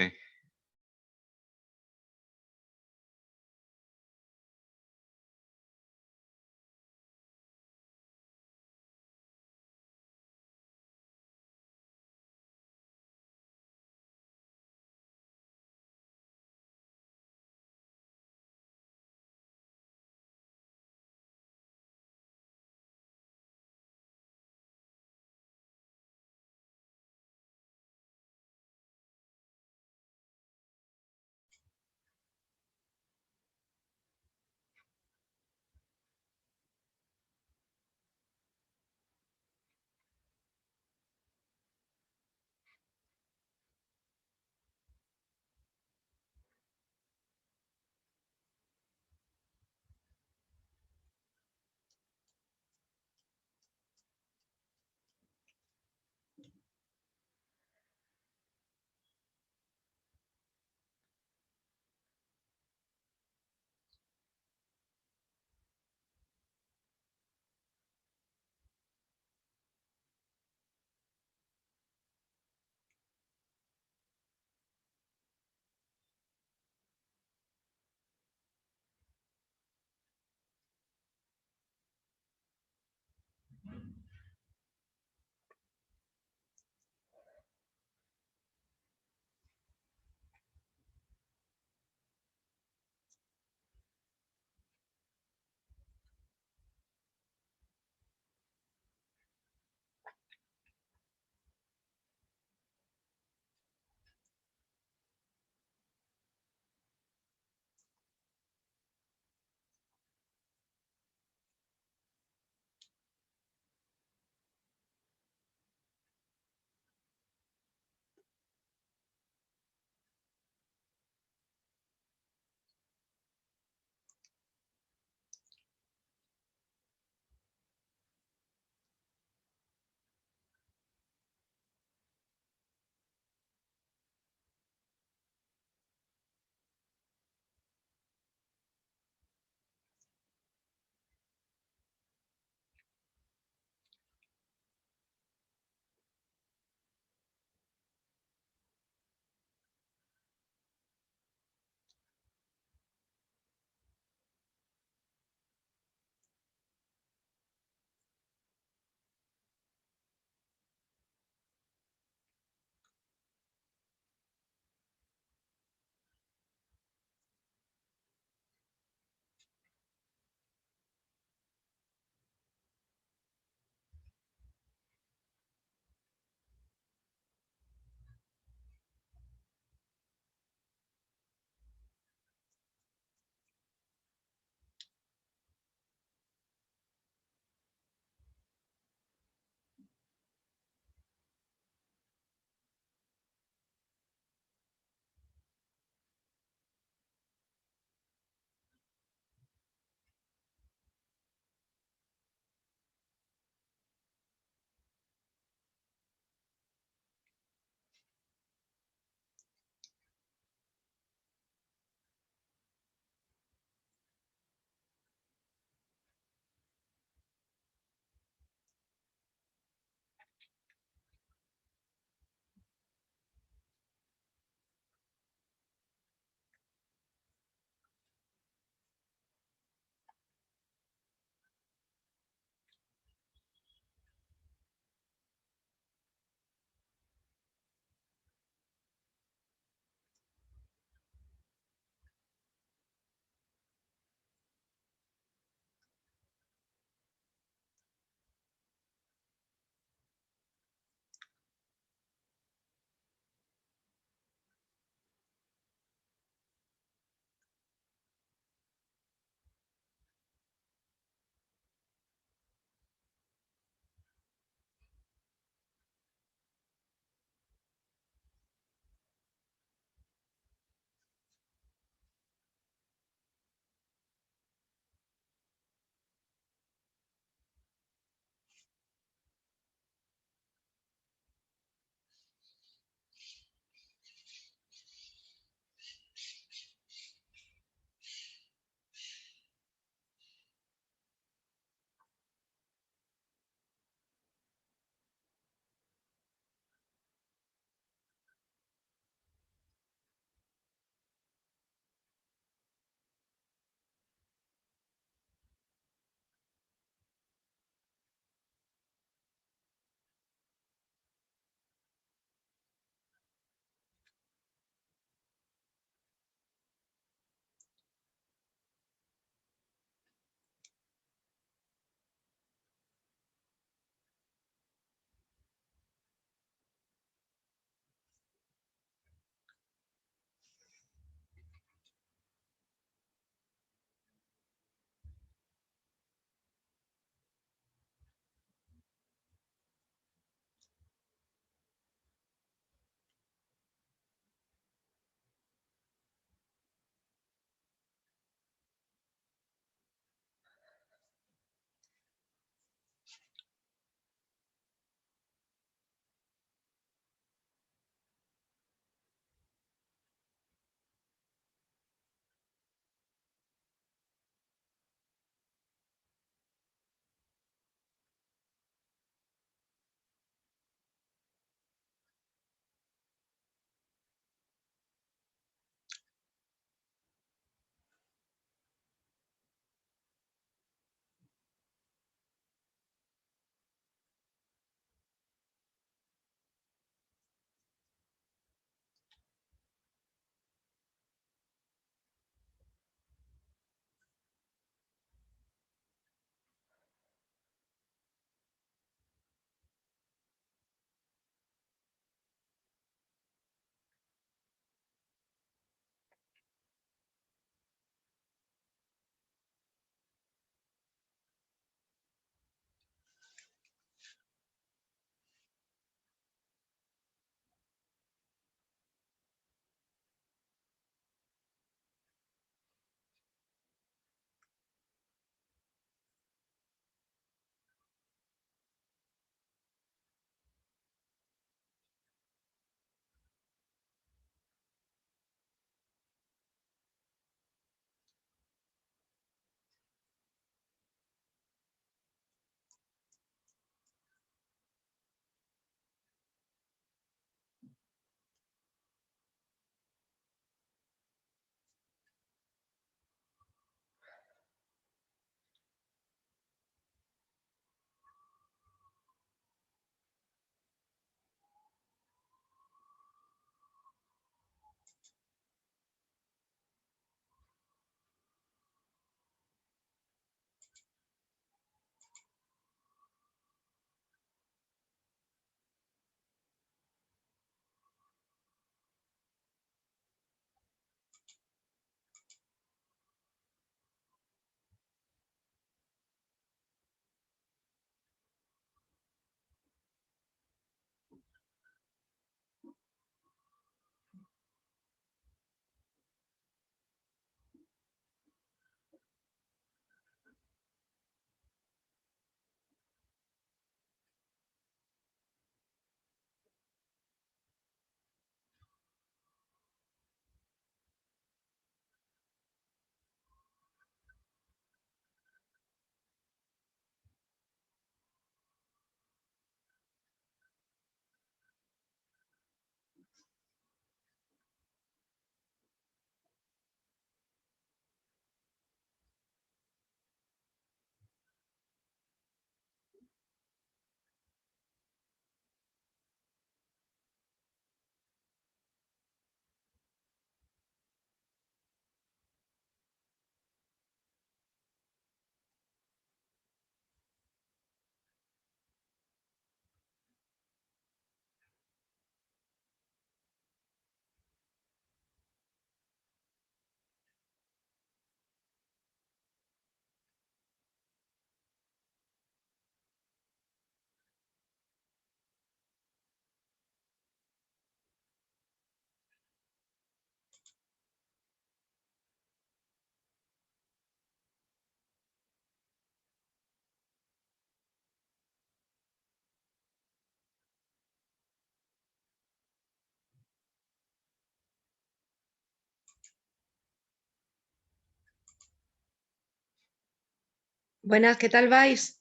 Buenas, ¿qué tal vais?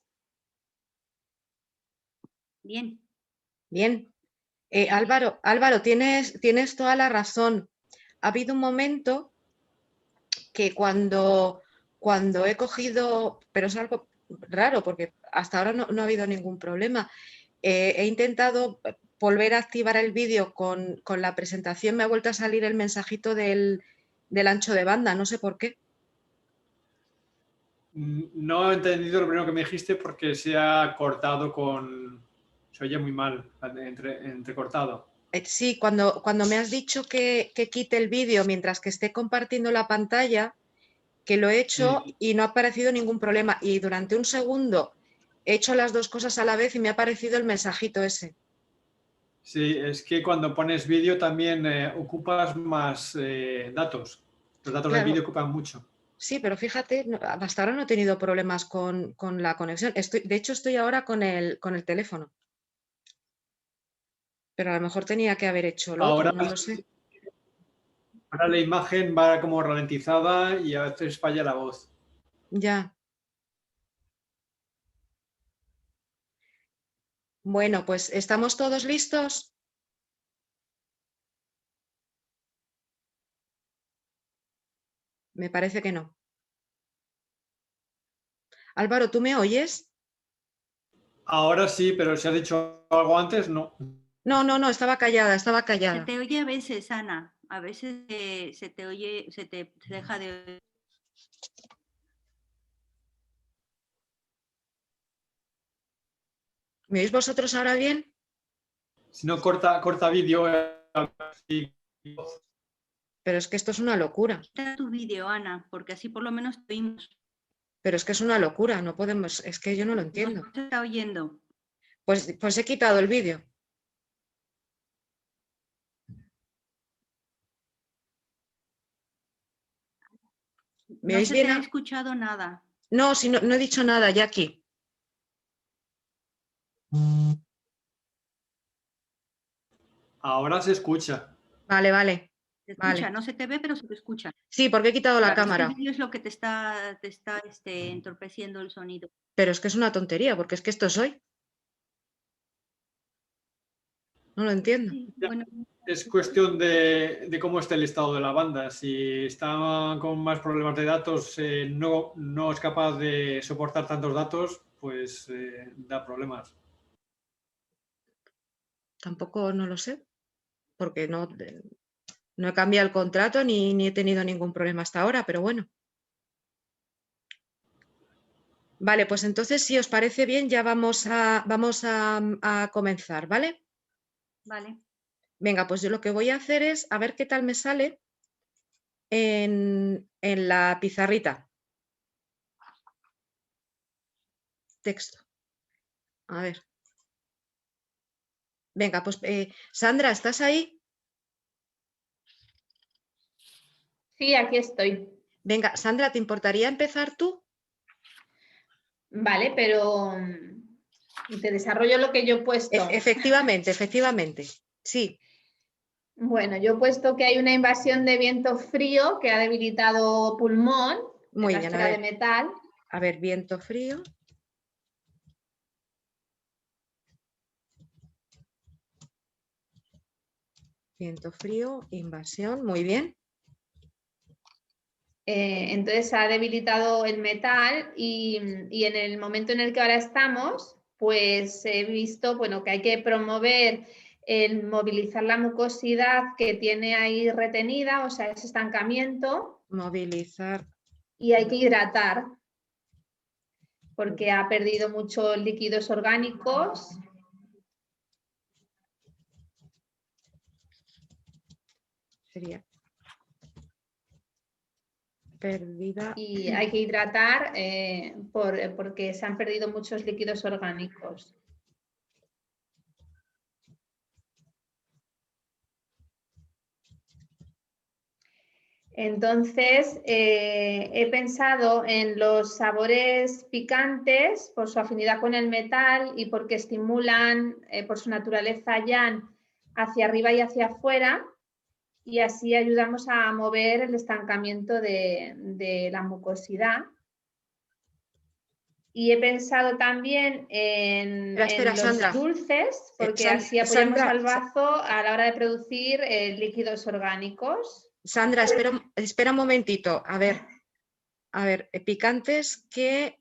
Bien. Bien. Álvaro, tienes toda la razón. Ha habido un momento que cuando he cogido, pero es algo raro porque hasta ahora no ha habido ningún problema. He intentado volver a activar el vídeo con la presentación, me ha vuelto a salir el mensajito del ancho de banda, no sé por qué. No he entendido lo primero que me dijiste porque se ha cortado se oye muy mal, entrecortado. Sí, cuando me has dicho que quite el vídeo mientras que esté compartiendo la pantalla, que lo he hecho Sí. y no ha aparecido ningún problema. Y durante un segundo he hecho las dos cosas a la vez y me ha aparecido el mensajito ese. Sí, es que cuando pones vídeo también ocupas más datos. Los datos del Claro. vídeo ocupan mucho. Sí, pero fíjate, hasta ahora no he tenido problemas con la conexión. De hecho, estoy ahora con el teléfono. Pero a lo mejor tenía que haber hecho lo otro, Ahora, no lo sé. ahora la imagen va como ralentizada y a veces falla la voz. Ya. Bueno, pues ¿estamos todos listos? Me parece que no. Álvaro, ¿tú me oyes? Ahora sí, pero si has dicho algo antes, no. No, estaba callada, estaba Se callada. te oye a veces, Ana. A veces se te oye, se deja de oír. ¿Me oís vosotros ahora bien? Si no, corta vídeo. Pero es que esto es una locura. Quita tu vídeo, Ana, porque así por lo menos te oímos. Pero es que es una locura, no podemos, es que yo no lo entiendo. No se está oyendo. Pues he quitado el vídeo. ¿Me No oís se bien? te ha escuchado nada. No, si no he dicho nada, Jackie. Ahora se escucha. Vale. Se escucha, Vale. no se te ve, pero se te escucha. Sí, porque he quitado la cámara. Este vídeo es lo que te está entorpeciendo el sonido. Pero es que es una tontería, porque es que esto soy. No lo entiendo. Sí, bueno, Es cuestión de cómo está el estado de la banda. Si está con más problemas de datos, no es capaz de soportar tantos datos, pues da problemas. Tampoco no lo sé, porque no he cambiado el contrato ni he tenido ningún problema hasta ahora, pero bueno. Vale, pues entonces, si os parece bien, ya vamos a comenzar, ¿vale? vale. Venga, pues yo lo que voy a hacer es a ver qué tal me sale en la pizarrita. Texto. A ver. Venga, pues Sandra, ¿estás ahí? Sí, aquí estoy. Venga, Sandra, ¿te importaría empezar tú? Vale, pero te desarrollo lo que yo he puesto. Efectivamente. Sí. Bueno, yo he puesto que hay una invasión de viento frío que ha debilitado pulmón en la esfera de metal. A ver, viento frío. Viento frío, invasión, muy bien. Entonces ha debilitado el metal y en el momento en el que ahora estamos, pues he visto que hay que promover el movilizar la mucosidad que tiene ahí retenida, o sea, ese estancamiento. Movilizar. Y hay que hidratar, porque ha perdido muchos líquidos orgánicos. Sería pérdida. Y hay que hidratar porque se han perdido muchos líquidos orgánicos. Entonces, he pensado en los sabores picantes por su afinidad con el metal y porque estimulan por su naturaleza yang hacia arriba y hacia afuera, y así ayudamos a mover el estancamiento de la mucosidad. Y he pensado también en Espera, los Sandra. dulces, porque San- así apoyamos Sandra, al bazo a la hora de producir líquidos orgánicos. Sandra, espera un momentito. A ver, picantes que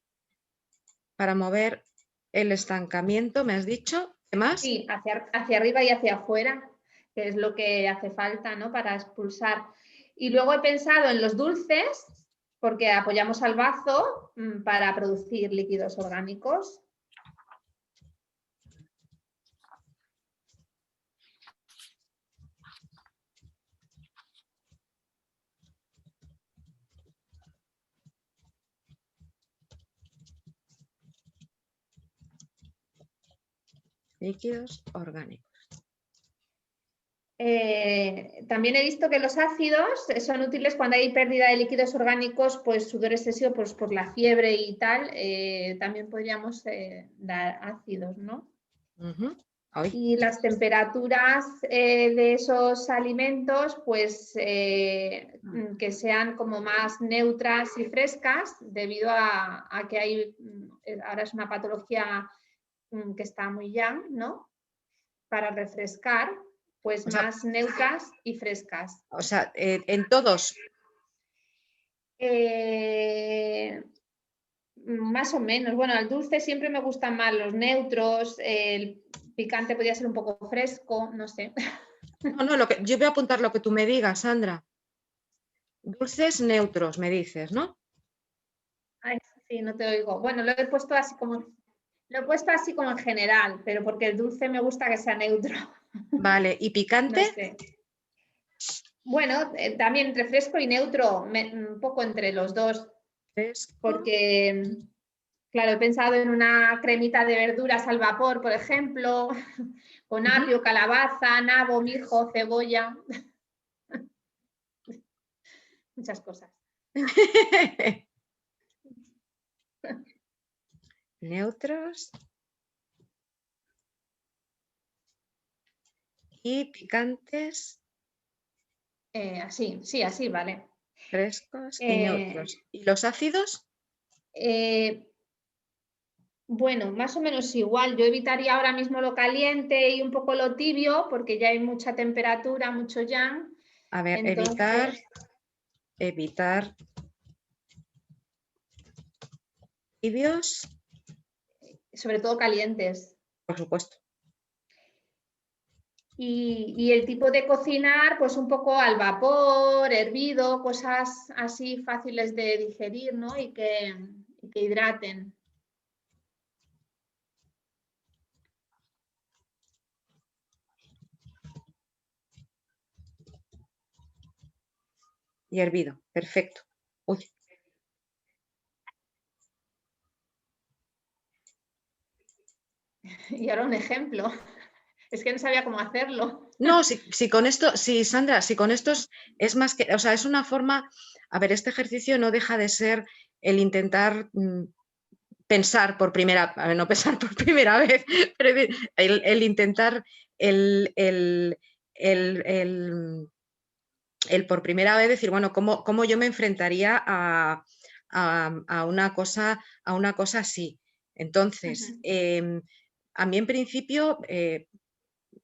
para mover el estancamiento, ¿me has dicho? ¿Qué más? Sí, hacia arriba y hacia afuera, que es lo que hace falta, ¿no? Para expulsar. Y luego he pensado en los dulces, porque apoyamos al bazo para producir líquidos orgánicos. Líquidos orgánicos. También he visto que los ácidos son útiles cuando hay pérdida de líquidos orgánicos, pues sudor excesivo pues, por la fiebre y tal. También podríamos dar ácidos, ¿no? Y las temperaturas de esos alimentos, pues que sean como más neutras y frescas, debido a que hay, ahora es una patología que está muy young, ¿no? Para refrescar, pues más neutras y frescas. O sea, en todos. Más o menos. Bueno, al dulce siempre me gustan más los neutros, el picante podría ser un poco fresco, no sé. No, yo voy a apuntar lo que tú me digas, Sandra. Dulces neutros, me dices, ¿no? Ay, sí, no te oigo. Bueno, lo he puesto así como en general, pero porque el dulce me gusta que sea neutro. Vale, ¿y picante? No sé. Bueno, también entre fresco y neutro, un poco entre los dos. Fresco. Porque, claro, he pensado en una cremita de verduras al vapor, por ejemplo, con apio, calabaza, nabo, mijo, cebolla. Muchas cosas. Neutros. Y picantes. Así, sí, así, vale. Frescos y neutros. ¿Y los ácidos? Bueno, más o menos igual. Yo evitaría ahora mismo lo caliente y un poco lo tibio, porque ya hay mucha temperatura, mucho yang. A ver, Entonces, evitar tibios. sobre todo calientes. Por supuesto. Y el tipo de cocinar, pues un poco al vapor, hervido, cosas así fáciles de digerir, ¿no? Y que hidraten. Y hervido, perfecto. Uy. Y ahora un ejemplo. Es que no sabía cómo hacerlo. No, si con esto, sí, Sandra, si con estos es más que, o sea, es una forma, a ver, este ejercicio no deja de ser el intentar pensar por primera, a ver, no pensar por primera vez, pero el intentar el por primera vez decir, bueno, ¿cómo yo me enfrentaría a una cosa así? Entonces, a mí en principio,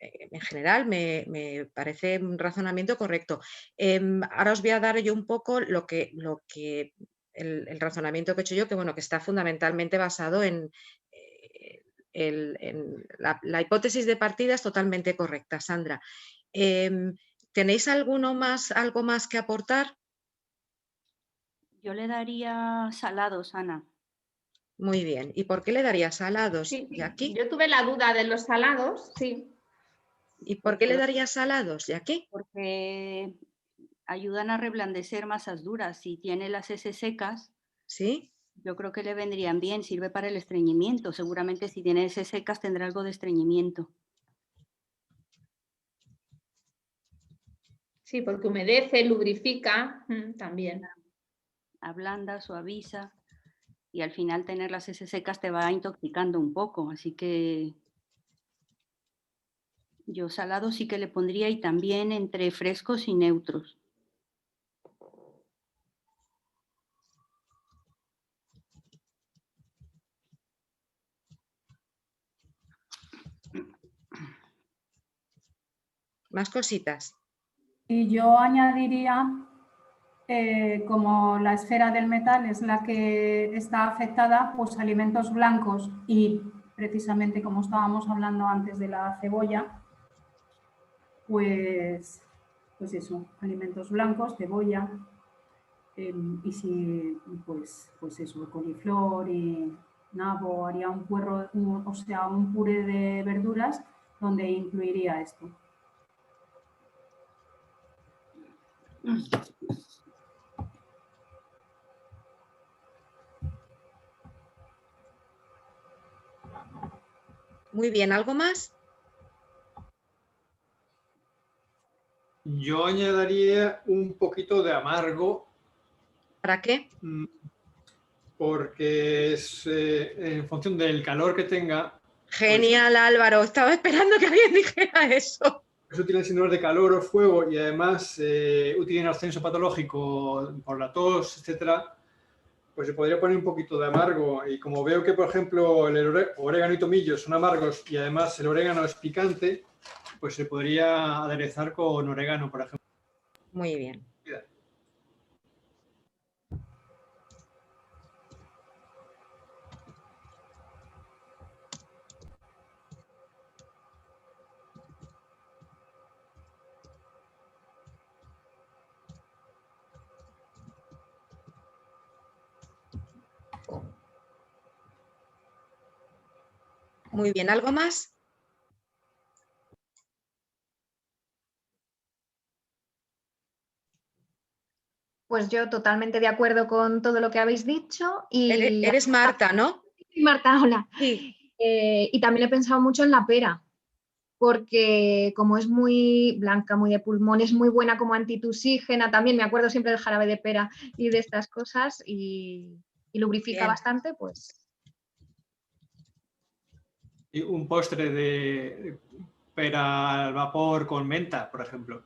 en general, me parece un razonamiento correcto. Ahora os voy a dar yo un poco el razonamiento que he hecho yo, que bueno, que está fundamentalmente basado en la hipótesis de partida es totalmente correcta, Sandra. ¿Tenéis algo más que aportar? Yo le daría salados, Ana. Muy bien. ¿Y por qué le daría salados? Sí, ¿Y aquí? yo tuve la duda de los salados, sí. ¿Y por qué le daría salados? ¿Y aquí? Porque ayudan a reblandecer masas duras. Si tiene las heces secas, ¿Sí? yo creo que le vendrían bien. Sirve para el estreñimiento. Seguramente si tiene heces secas tendrá algo de estreñimiento. Sí, porque humedece, lubrifica también. Ablanda, suaviza. Y al final tener las heces secas te va intoxicando un poco. Así que yo salado sí que le pondría, y también entre frescos y neutros. Más cositas. Y yo añadiría, como la esfera del metal es la que está afectada, pues alimentos blancos y precisamente como estábamos hablando antes de la cebolla, pues eso, alimentos blancos, cebolla, y si, pues eso, coliflor y nabo, haría un puerro, o sea, un puré de verduras donde incluiría esto. Muy bien, ¿algo más? Yo añadiría un poquito de amargo. ¿Para qué? Porque es en función del calor que tenga. Genial, Álvaro. Estaba esperando que alguien dijera eso. Eso tiene signos de calor o fuego y además tiene ascenso patológico por la tos, etcétera. Pues se podría poner un poquito de amargo. Y como veo que, por ejemplo, el orégano y tomillo son amargos y además el orégano es picante, pues se podría aderezar con orégano, por ejemplo. Muy bien. Muy bien, ¿algo más? Pues yo totalmente de acuerdo con todo lo que habéis dicho. Y Eres Marta, ¿no? Marta, hola. Sí. Y también he pensado mucho en la pera, porque como es muy blanca, muy de pulmón, es muy buena como antitusígena, también me acuerdo siempre del jarabe de pera y de estas cosas, y lubrifica Bien. bastante, pues. Y un postre de pera al vapor con menta, por ejemplo.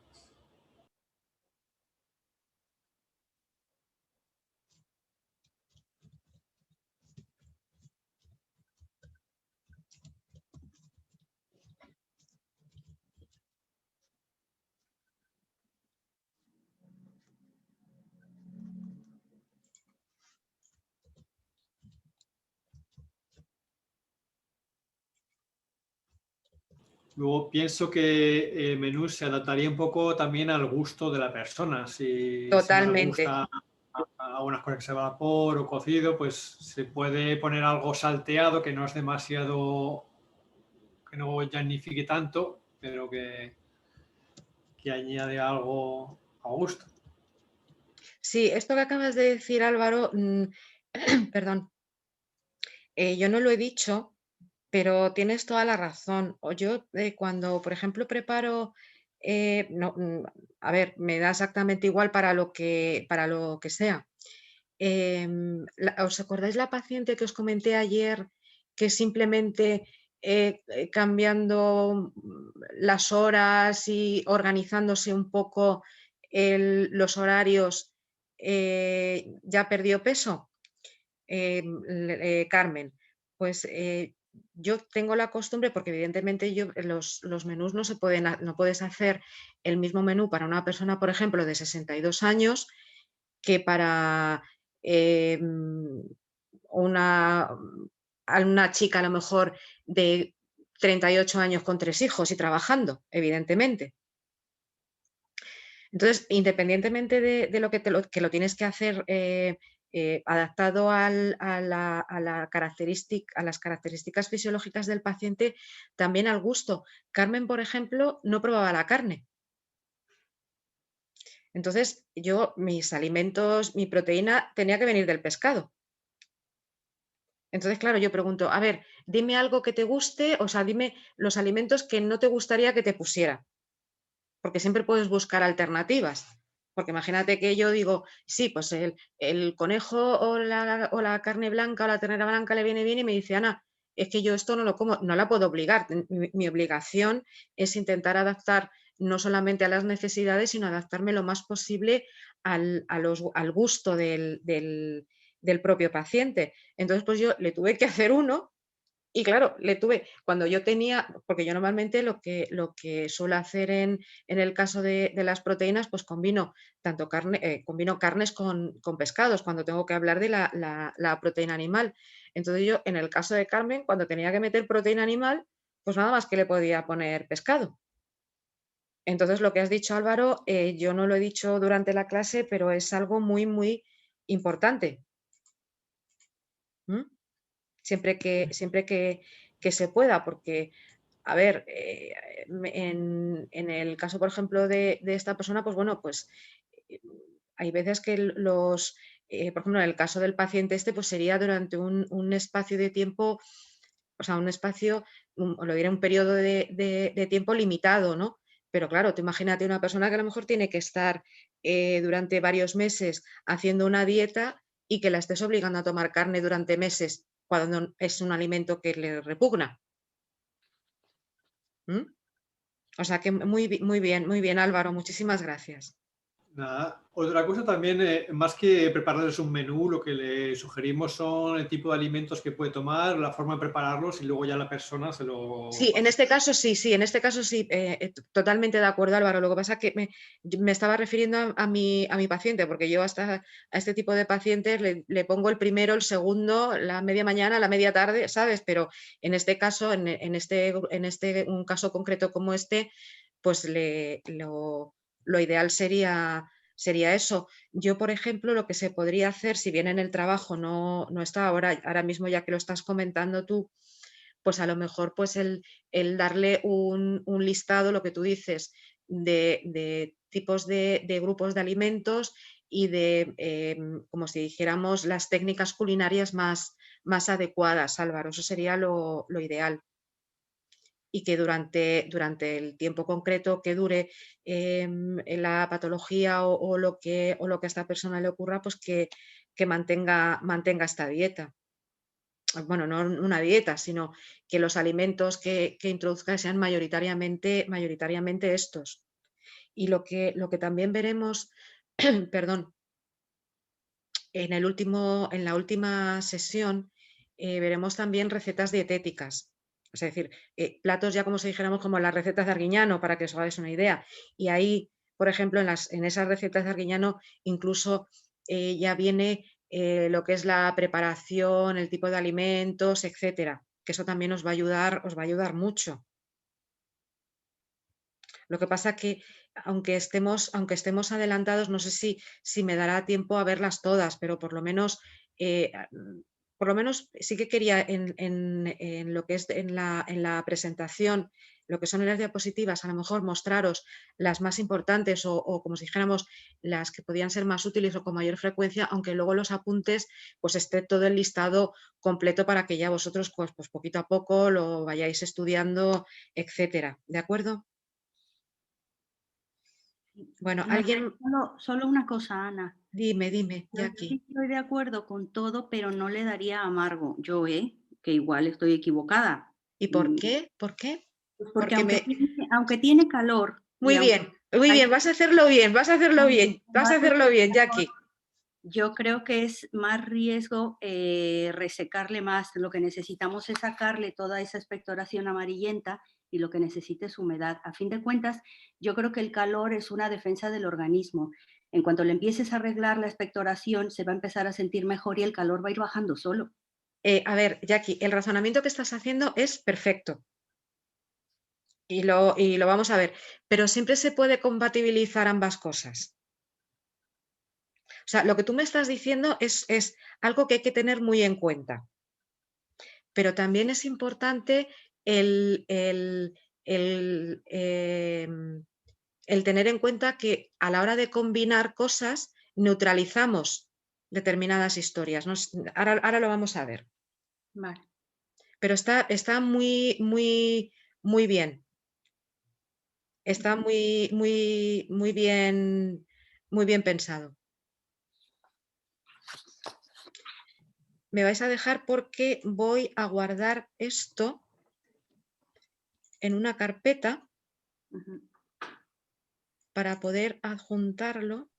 Luego pienso que el menú se adaptaría un poco también al gusto de la persona. Si no le Totalmente. gusta algunas cosas que se vapor o cocido, pues se puede poner algo salteado que no es demasiado, que no llanifique tanto, pero que añade algo a gusto. Sí, esto que acabas de decir, Álvaro, perdón, yo no lo he dicho, pero tienes toda la razón. O yo cuando, por ejemplo, preparo, a ver, me da exactamente igual para lo que sea. ¿Os acordáis la paciente que os comenté ayer que simplemente cambiando las horas y organizándose un poco los horarios ya perdió peso? Carmen, pues yo tengo la costumbre, porque evidentemente los menús no puedes hacer el mismo menú para una persona, por ejemplo, de 62 años que para una chica a lo mejor de 38 años con 3 hijos y trabajando, evidentemente. Entonces, independientemente de lo que lo tienes que hacer adaptado a las características fisiológicas del paciente, también al gusto. Carmen, por ejemplo, no probaba la carne. Entonces, mis alimentos, mi proteína tenía que venir del pescado. Entonces, claro, yo pregunto, a ver, dime algo que te guste, o sea, dime los alimentos que no te gustaría que te pusiera, porque siempre puedes buscar alternativas. Porque imagínate que yo digo, sí, pues el conejo o la carne blanca o la ternera blanca le viene bien y me dice, Ana, es que yo esto no lo como, no la puedo obligar. Mi obligación es intentar adaptar no solamente a las necesidades, sino adaptarme lo más posible al gusto del propio paciente. Entonces, pues yo le tuve que hacer uno Y claro, cuando yo tenía, porque yo normalmente lo que suelo hacer en el caso de las proteínas, pues combino carnes con pescados, cuando tengo que hablar de la proteína animal. Entonces yo, en el caso de Carmen, cuando tenía que meter proteína animal, pues nada más que le podía poner pescado. Entonces, lo que has dicho, Álvaro, yo no lo he dicho durante la clase, pero es algo muy, muy importante. ¿Mm? Siempre que se pueda, porque, a ver, en el caso, por ejemplo, de esta persona, pues bueno, pues hay veces que por ejemplo, en el caso del paciente este, pues sería durante un espacio de tiempo, o sea, lo diré, un periodo de tiempo limitado, ¿no? Pero claro, tú imagínate una persona que a lo mejor tiene que estar durante varios meses haciendo una dieta y que la estés obligando a tomar carne durante meses cuando es un alimento que le repugna. ¿Mm? O sea que muy bien, Álvaro, muchísimas gracias. Nada. Otra cosa también, más que prepararles un menú, lo que le sugerimos son el tipo de alimentos que puede tomar, la forma de prepararlos y luego ya la persona se lo... Sí, en este caso sí, totalmente de acuerdo, Álvaro. Lo que pasa es que me estaba refiriendo a mi paciente, porque yo a este tipo de pacientes le pongo el primero, el segundo, la media mañana, la media tarde, ¿sabes? Pero en este caso, un caso concreto como este, pues lo ideal sería eso. Yo, por ejemplo, lo que se podría hacer, si bien en el trabajo no está ahora mismo, ya que lo estás comentando tú, pues a lo mejor pues el darle un listado, lo que tú dices, de tipos de grupos de alimentos y de, como si dijéramos, las técnicas culinarias más adecuadas, Álvaro. Eso sería lo ideal. Y que durante el tiempo concreto que dure la patología o lo que a esta persona le ocurra, pues que mantenga esta dieta. Bueno, no una dieta, sino que los alimentos que introduzca sean mayoritariamente estos. Y lo que también veremos, perdón, en la última sesión, veremos también recetas dietéticas. Es decir, platos ya como si dijéramos como las recetas de Arguiñano, para que os hagáis una idea. Y ahí, por ejemplo, en esas recetas de Arguiñano incluso ya viene lo que es la preparación, el tipo de alimentos, etcétera, que eso también os va a ayudar mucho. Lo que pasa que aunque estemos adelantados, no sé si me dará tiempo a verlas todas, pero por lo menos sí que quería en lo que es en la presentación, lo que son en las diapositivas, a lo mejor mostraros las más importantes o como si dijéramos las que podían ser más útiles o con mayor frecuencia, aunque luego los apuntes pues esté todo el listado completo para que ya vosotros pues poquito a poco lo vayáis estudiando, etcétera. ¿De acuerdo? Bueno, No, alguien... Solo una cosa, Ana. Dime, Yo Jackie. sí estoy de acuerdo con todo, pero no le daría amargo. Yo, que igual estoy equivocada. ¿Y por qué? ¿Por qué? Pues porque aunque tiene calor... Muy bien, vas a hacerlo bien, vas a hacerlo bien, Jackie. Yo creo que es más riesgo resecarle más. Lo que necesitamos es sacarle toda esa expectoración amarillenta y lo que necesita es humedad. A fin de cuentas, yo creo que el calor es una defensa del organismo. En cuanto le empieces a arreglar la expectoración, se va a empezar a sentir mejor y el calor va a ir bajando solo. A ver, Jackie, el razonamiento que estás haciendo es perfecto. Y lo vamos a ver. Pero siempre se puede compatibilizar ambas cosas. O sea, lo que tú me estás diciendo es algo que hay que tener muy en cuenta. Pero también es importante el tener en cuenta que a la hora de combinar cosas neutralizamos determinadas historias, ¿no? Ahora lo vamos a ver. Vale. Pero está muy bien. Está muy bien pensado. Me vais a dejar porque voy a guardar esto en una carpeta para poder adjuntarlo.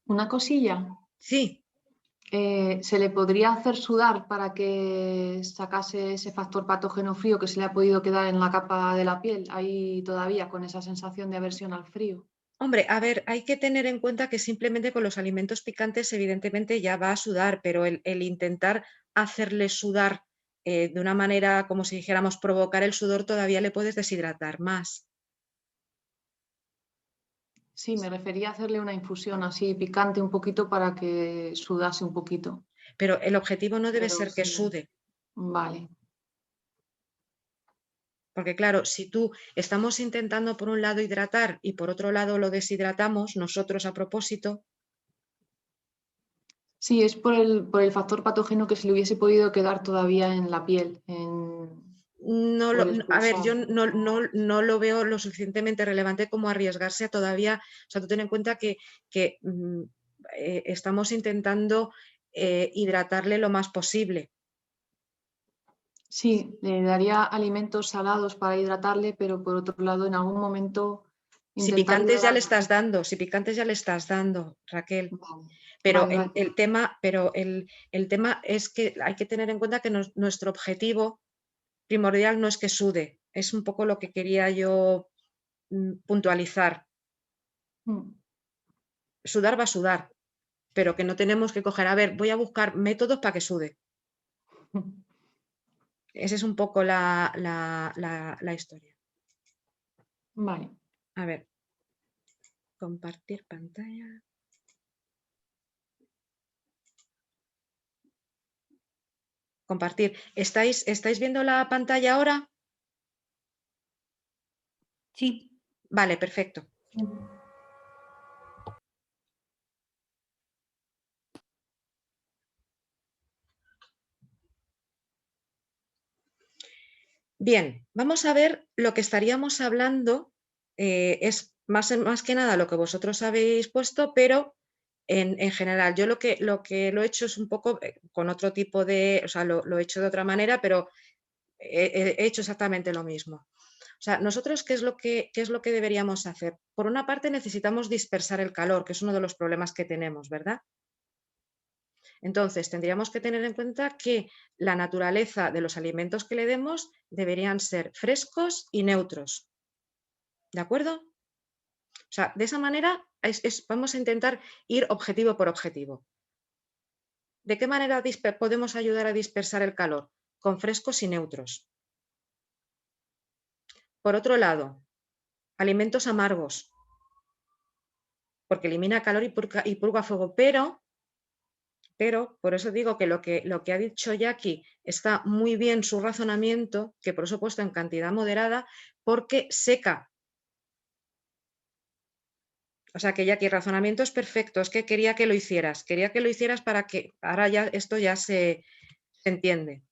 Una cosilla. Sí. ¿Se le podría hacer sudar para que sacase ese factor patógeno frío que se le ha podido quedar en la capa de la piel, ahí todavía con esa sensación de aversión al frío? Hombre, a ver, hay que tener en cuenta que simplemente con los alimentos picantes evidentemente ya va a sudar, pero el intentar hacerle sudar de una manera, como si dijéramos, provocar el sudor, todavía le puedes deshidratar más. Sí, me refería a hacerle una infusión así picante un poquito para que sudase un poquito. Pero el objetivo no debe Pero ser que sí. sude. Vale. Porque claro, si tú estamos intentando por un lado hidratar y por otro lado lo deshidratamos, nosotros a propósito. Sí, es por el factor patógeno que se le hubiese podido quedar todavía en la piel. No por a ver, expulsar. yo no lo veo lo suficientemente relevante como arriesgarse a todavía, o sea, tú ten en cuenta que estamos intentando hidratarle lo más posible. Sí, le daría alimentos salados para hidratarle, pero por otro lado, en algún momento Si intentarle picantes ya dar... le estás dando, si picantes ya le estás dando, Raquel. Vale. Pero Vale. el tema es que hay que tener en cuenta que nuestro objetivo primordial no es que sude, es un poco lo que quería yo puntualizar. Sudar va a sudar, pero que no tenemos que coger, a ver, voy a buscar métodos para que sude. Esa es un poco la historia. Vale. A ver, compartir pantalla. Compartir. ¿Estáis viendo la pantalla ahora? Sí. Vale, perfecto. Bien, vamos a ver lo que estaríamos hablando. Es más que nada lo que vosotros habéis puesto, pero en general, yo lo que lo he hecho es un poco con otro tipo de, o sea, lo he hecho de otra manera, pero he hecho exactamente lo mismo. O sea, nosotros, ¿qué es lo que deberíamos hacer? Por una parte, necesitamos dispersar el calor, que es uno de los problemas que tenemos, ¿verdad? Entonces, tendríamos que tener en cuenta que la naturaleza de los alimentos que le demos deberían ser frescos y neutros. ¿De acuerdo? O sea, de esa manera vamos a intentar ir objetivo por objetivo. ¿De qué manera podemos ayudar a dispersar el calor? Con frescos y neutros. Por otro lado, alimentos amargos, porque elimina calor y purga fuego, pero por eso digo que lo que ha dicho Jackie está muy bien su razonamiento, que por eso he puesto en cantidad moderada, porque seca. O sea que Jackie, razonamiento es perfecto, es que quería que lo hicieras para que ahora ya esto ya se entiende.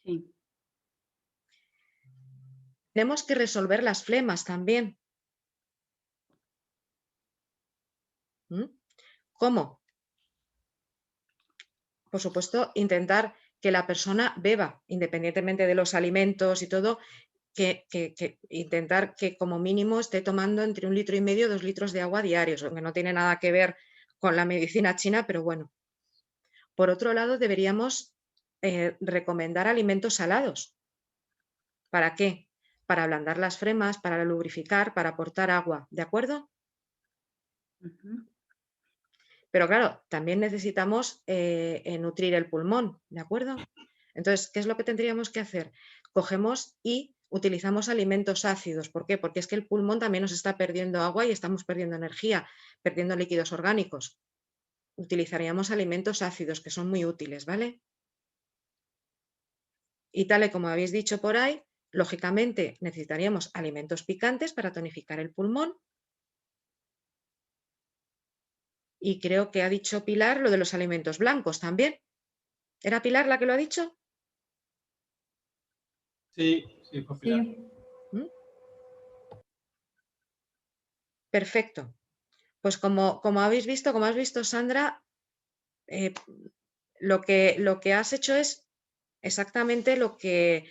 Sí. Tenemos que resolver las flemas también. ¿Cómo? Por supuesto, intentar que la persona beba, independientemente de los alimentos y todo, que intentar que como mínimo esté tomando entre 1,5 litros y 2 litros de agua diarios, aunque no tiene nada que ver con la medicina china, pero bueno. Por otro lado, deberíamos recomendar alimentos salados. ¿Para qué? Para ablandar las flemas, para lubrificar, para aportar agua, ¿de acuerdo? Pero claro, también necesitamos nutrir el pulmón, ¿de acuerdo? Entonces, ¿qué es lo que tendríamos que hacer? Cogemos y utilizamos alimentos ácidos. ¿Por qué? Porque es que el pulmón también nos está perdiendo agua y estamos perdiendo energía, perdiendo líquidos orgánicos. Utilizaríamos alimentos ácidos que son muy útiles, ¿vale? Y tal y como habéis dicho por ahí, lógicamente necesitaríamos alimentos picantes para tonificar el pulmón. Y creo que ha dicho Pilar lo de los alimentos blancos también. ¿Era Pilar la que lo ha dicho? Sí, fue Pilar. Perfecto. Pues como habéis visto, como has visto, Sandra, lo que has hecho es exactamente lo que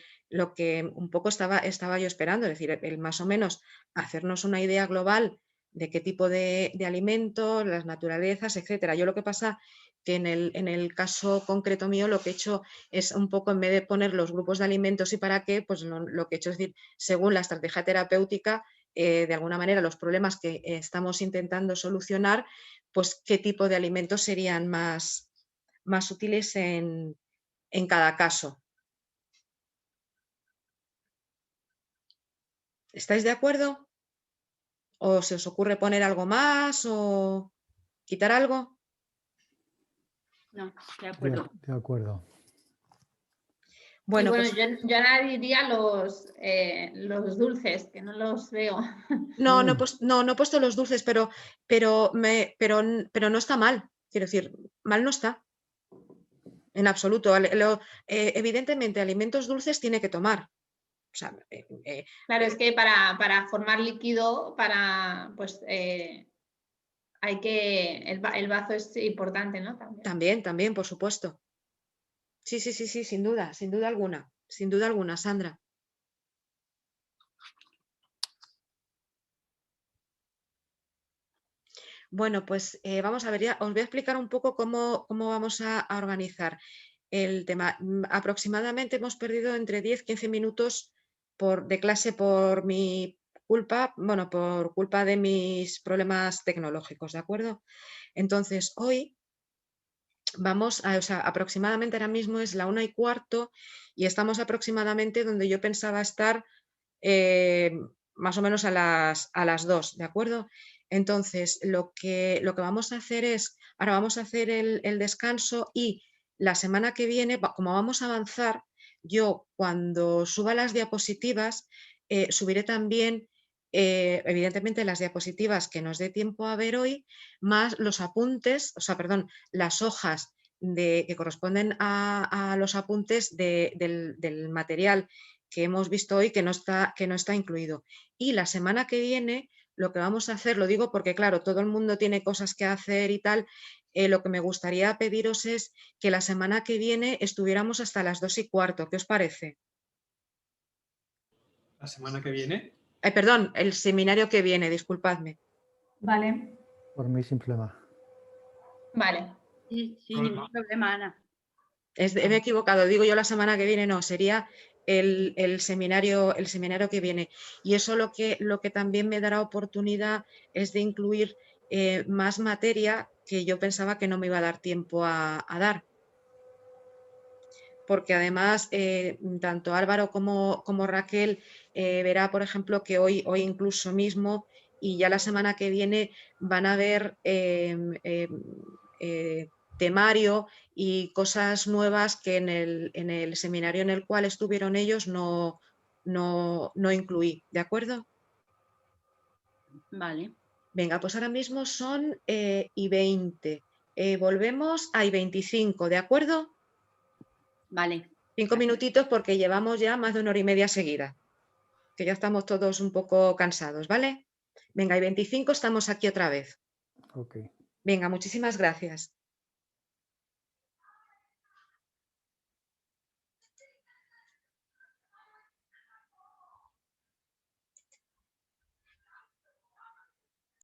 un poco estaba yo esperando, es decir, el más o menos hacernos una idea global de qué tipo de alimentos, las naturalezas, etcétera. Yo lo que pasa que en el caso concreto mío lo que he hecho es un poco, en vez de poner los grupos de alimentos y para qué, pues lo que he hecho es decir, según la estrategia terapéutica, de alguna manera los problemas que estamos intentando solucionar, pues qué tipo de alimentos serían más útiles en cada caso. ¿Estáis de acuerdo? ¿O se os ocurre poner algo más o quitar algo? No, de acuerdo. De acuerdo. Bueno, pues pues, yo añadiría los dulces, que no los veo. no he puesto los dulces, pero no está mal. Quiero decir, mal no está. En absoluto. Evidentemente, alimentos dulces tiene que tomar. O sea, Claro, es que para formar líquido, pues hay que, el bazo es importante, ¿no? También, por supuesto. Sí, sin duda alguna, Sandra. Bueno, pues vamos a ver, ya os voy a explicar un poco cómo vamos a organizar el tema. Aproximadamente hemos perdido entre 10-15 minutos de clase por mi culpa, bueno, por culpa de mis problemas tecnológicos, ¿de acuerdo? Entonces, hoy vamos o sea, aproximadamente ahora mismo es la 1:15 y estamos aproximadamente donde yo pensaba estar más o menos a las 2, ¿de acuerdo? Entonces, lo que vamos a hacer es, ahora vamos a hacer el descanso y la semana que viene, como vamos a avanzar, yo cuando suba las diapositivas, subiré también, evidentemente, las diapositivas que nos dé tiempo a ver hoy, más los apuntes, o sea, perdón, las hojas que corresponden a los apuntes del material que hemos visto hoy que no está incluido. Y la semana que viene lo que vamos a hacer, lo digo porque claro, todo el mundo tiene cosas que hacer y tal, lo que me gustaría pediros es que la semana que viene estuviéramos hasta las 2:15. ¿Qué os parece? ¿La semana que viene? Perdón, el seminario que viene, disculpadme. Vale. Por mí sin problema. Vale. Sí, ningún problema, Ana. Me he equivocado, digo yo la semana que viene, no, sería el seminario que viene. Y eso lo que también me dará oportunidad es de incluir más materia que yo pensaba que no me iba a dar tiempo a dar. Porque además, tanto Álvaro como Raquel verá, por ejemplo, que hoy incluso mismo y ya la semana que viene van a ver temario y cosas nuevas que en el seminario en el cual estuvieron ellos no incluí, ¿de acuerdo? Vale. Venga, pues ahora mismo son y 20. Volvemos a y 25, ¿de acuerdo? Vale. 5 minutitos porque llevamos ya más de 1 hora y media seguida, que ya estamos todos un poco cansados, ¿vale? Venga, y 25 estamos aquí otra vez. Ok. Venga, muchísimas gracias.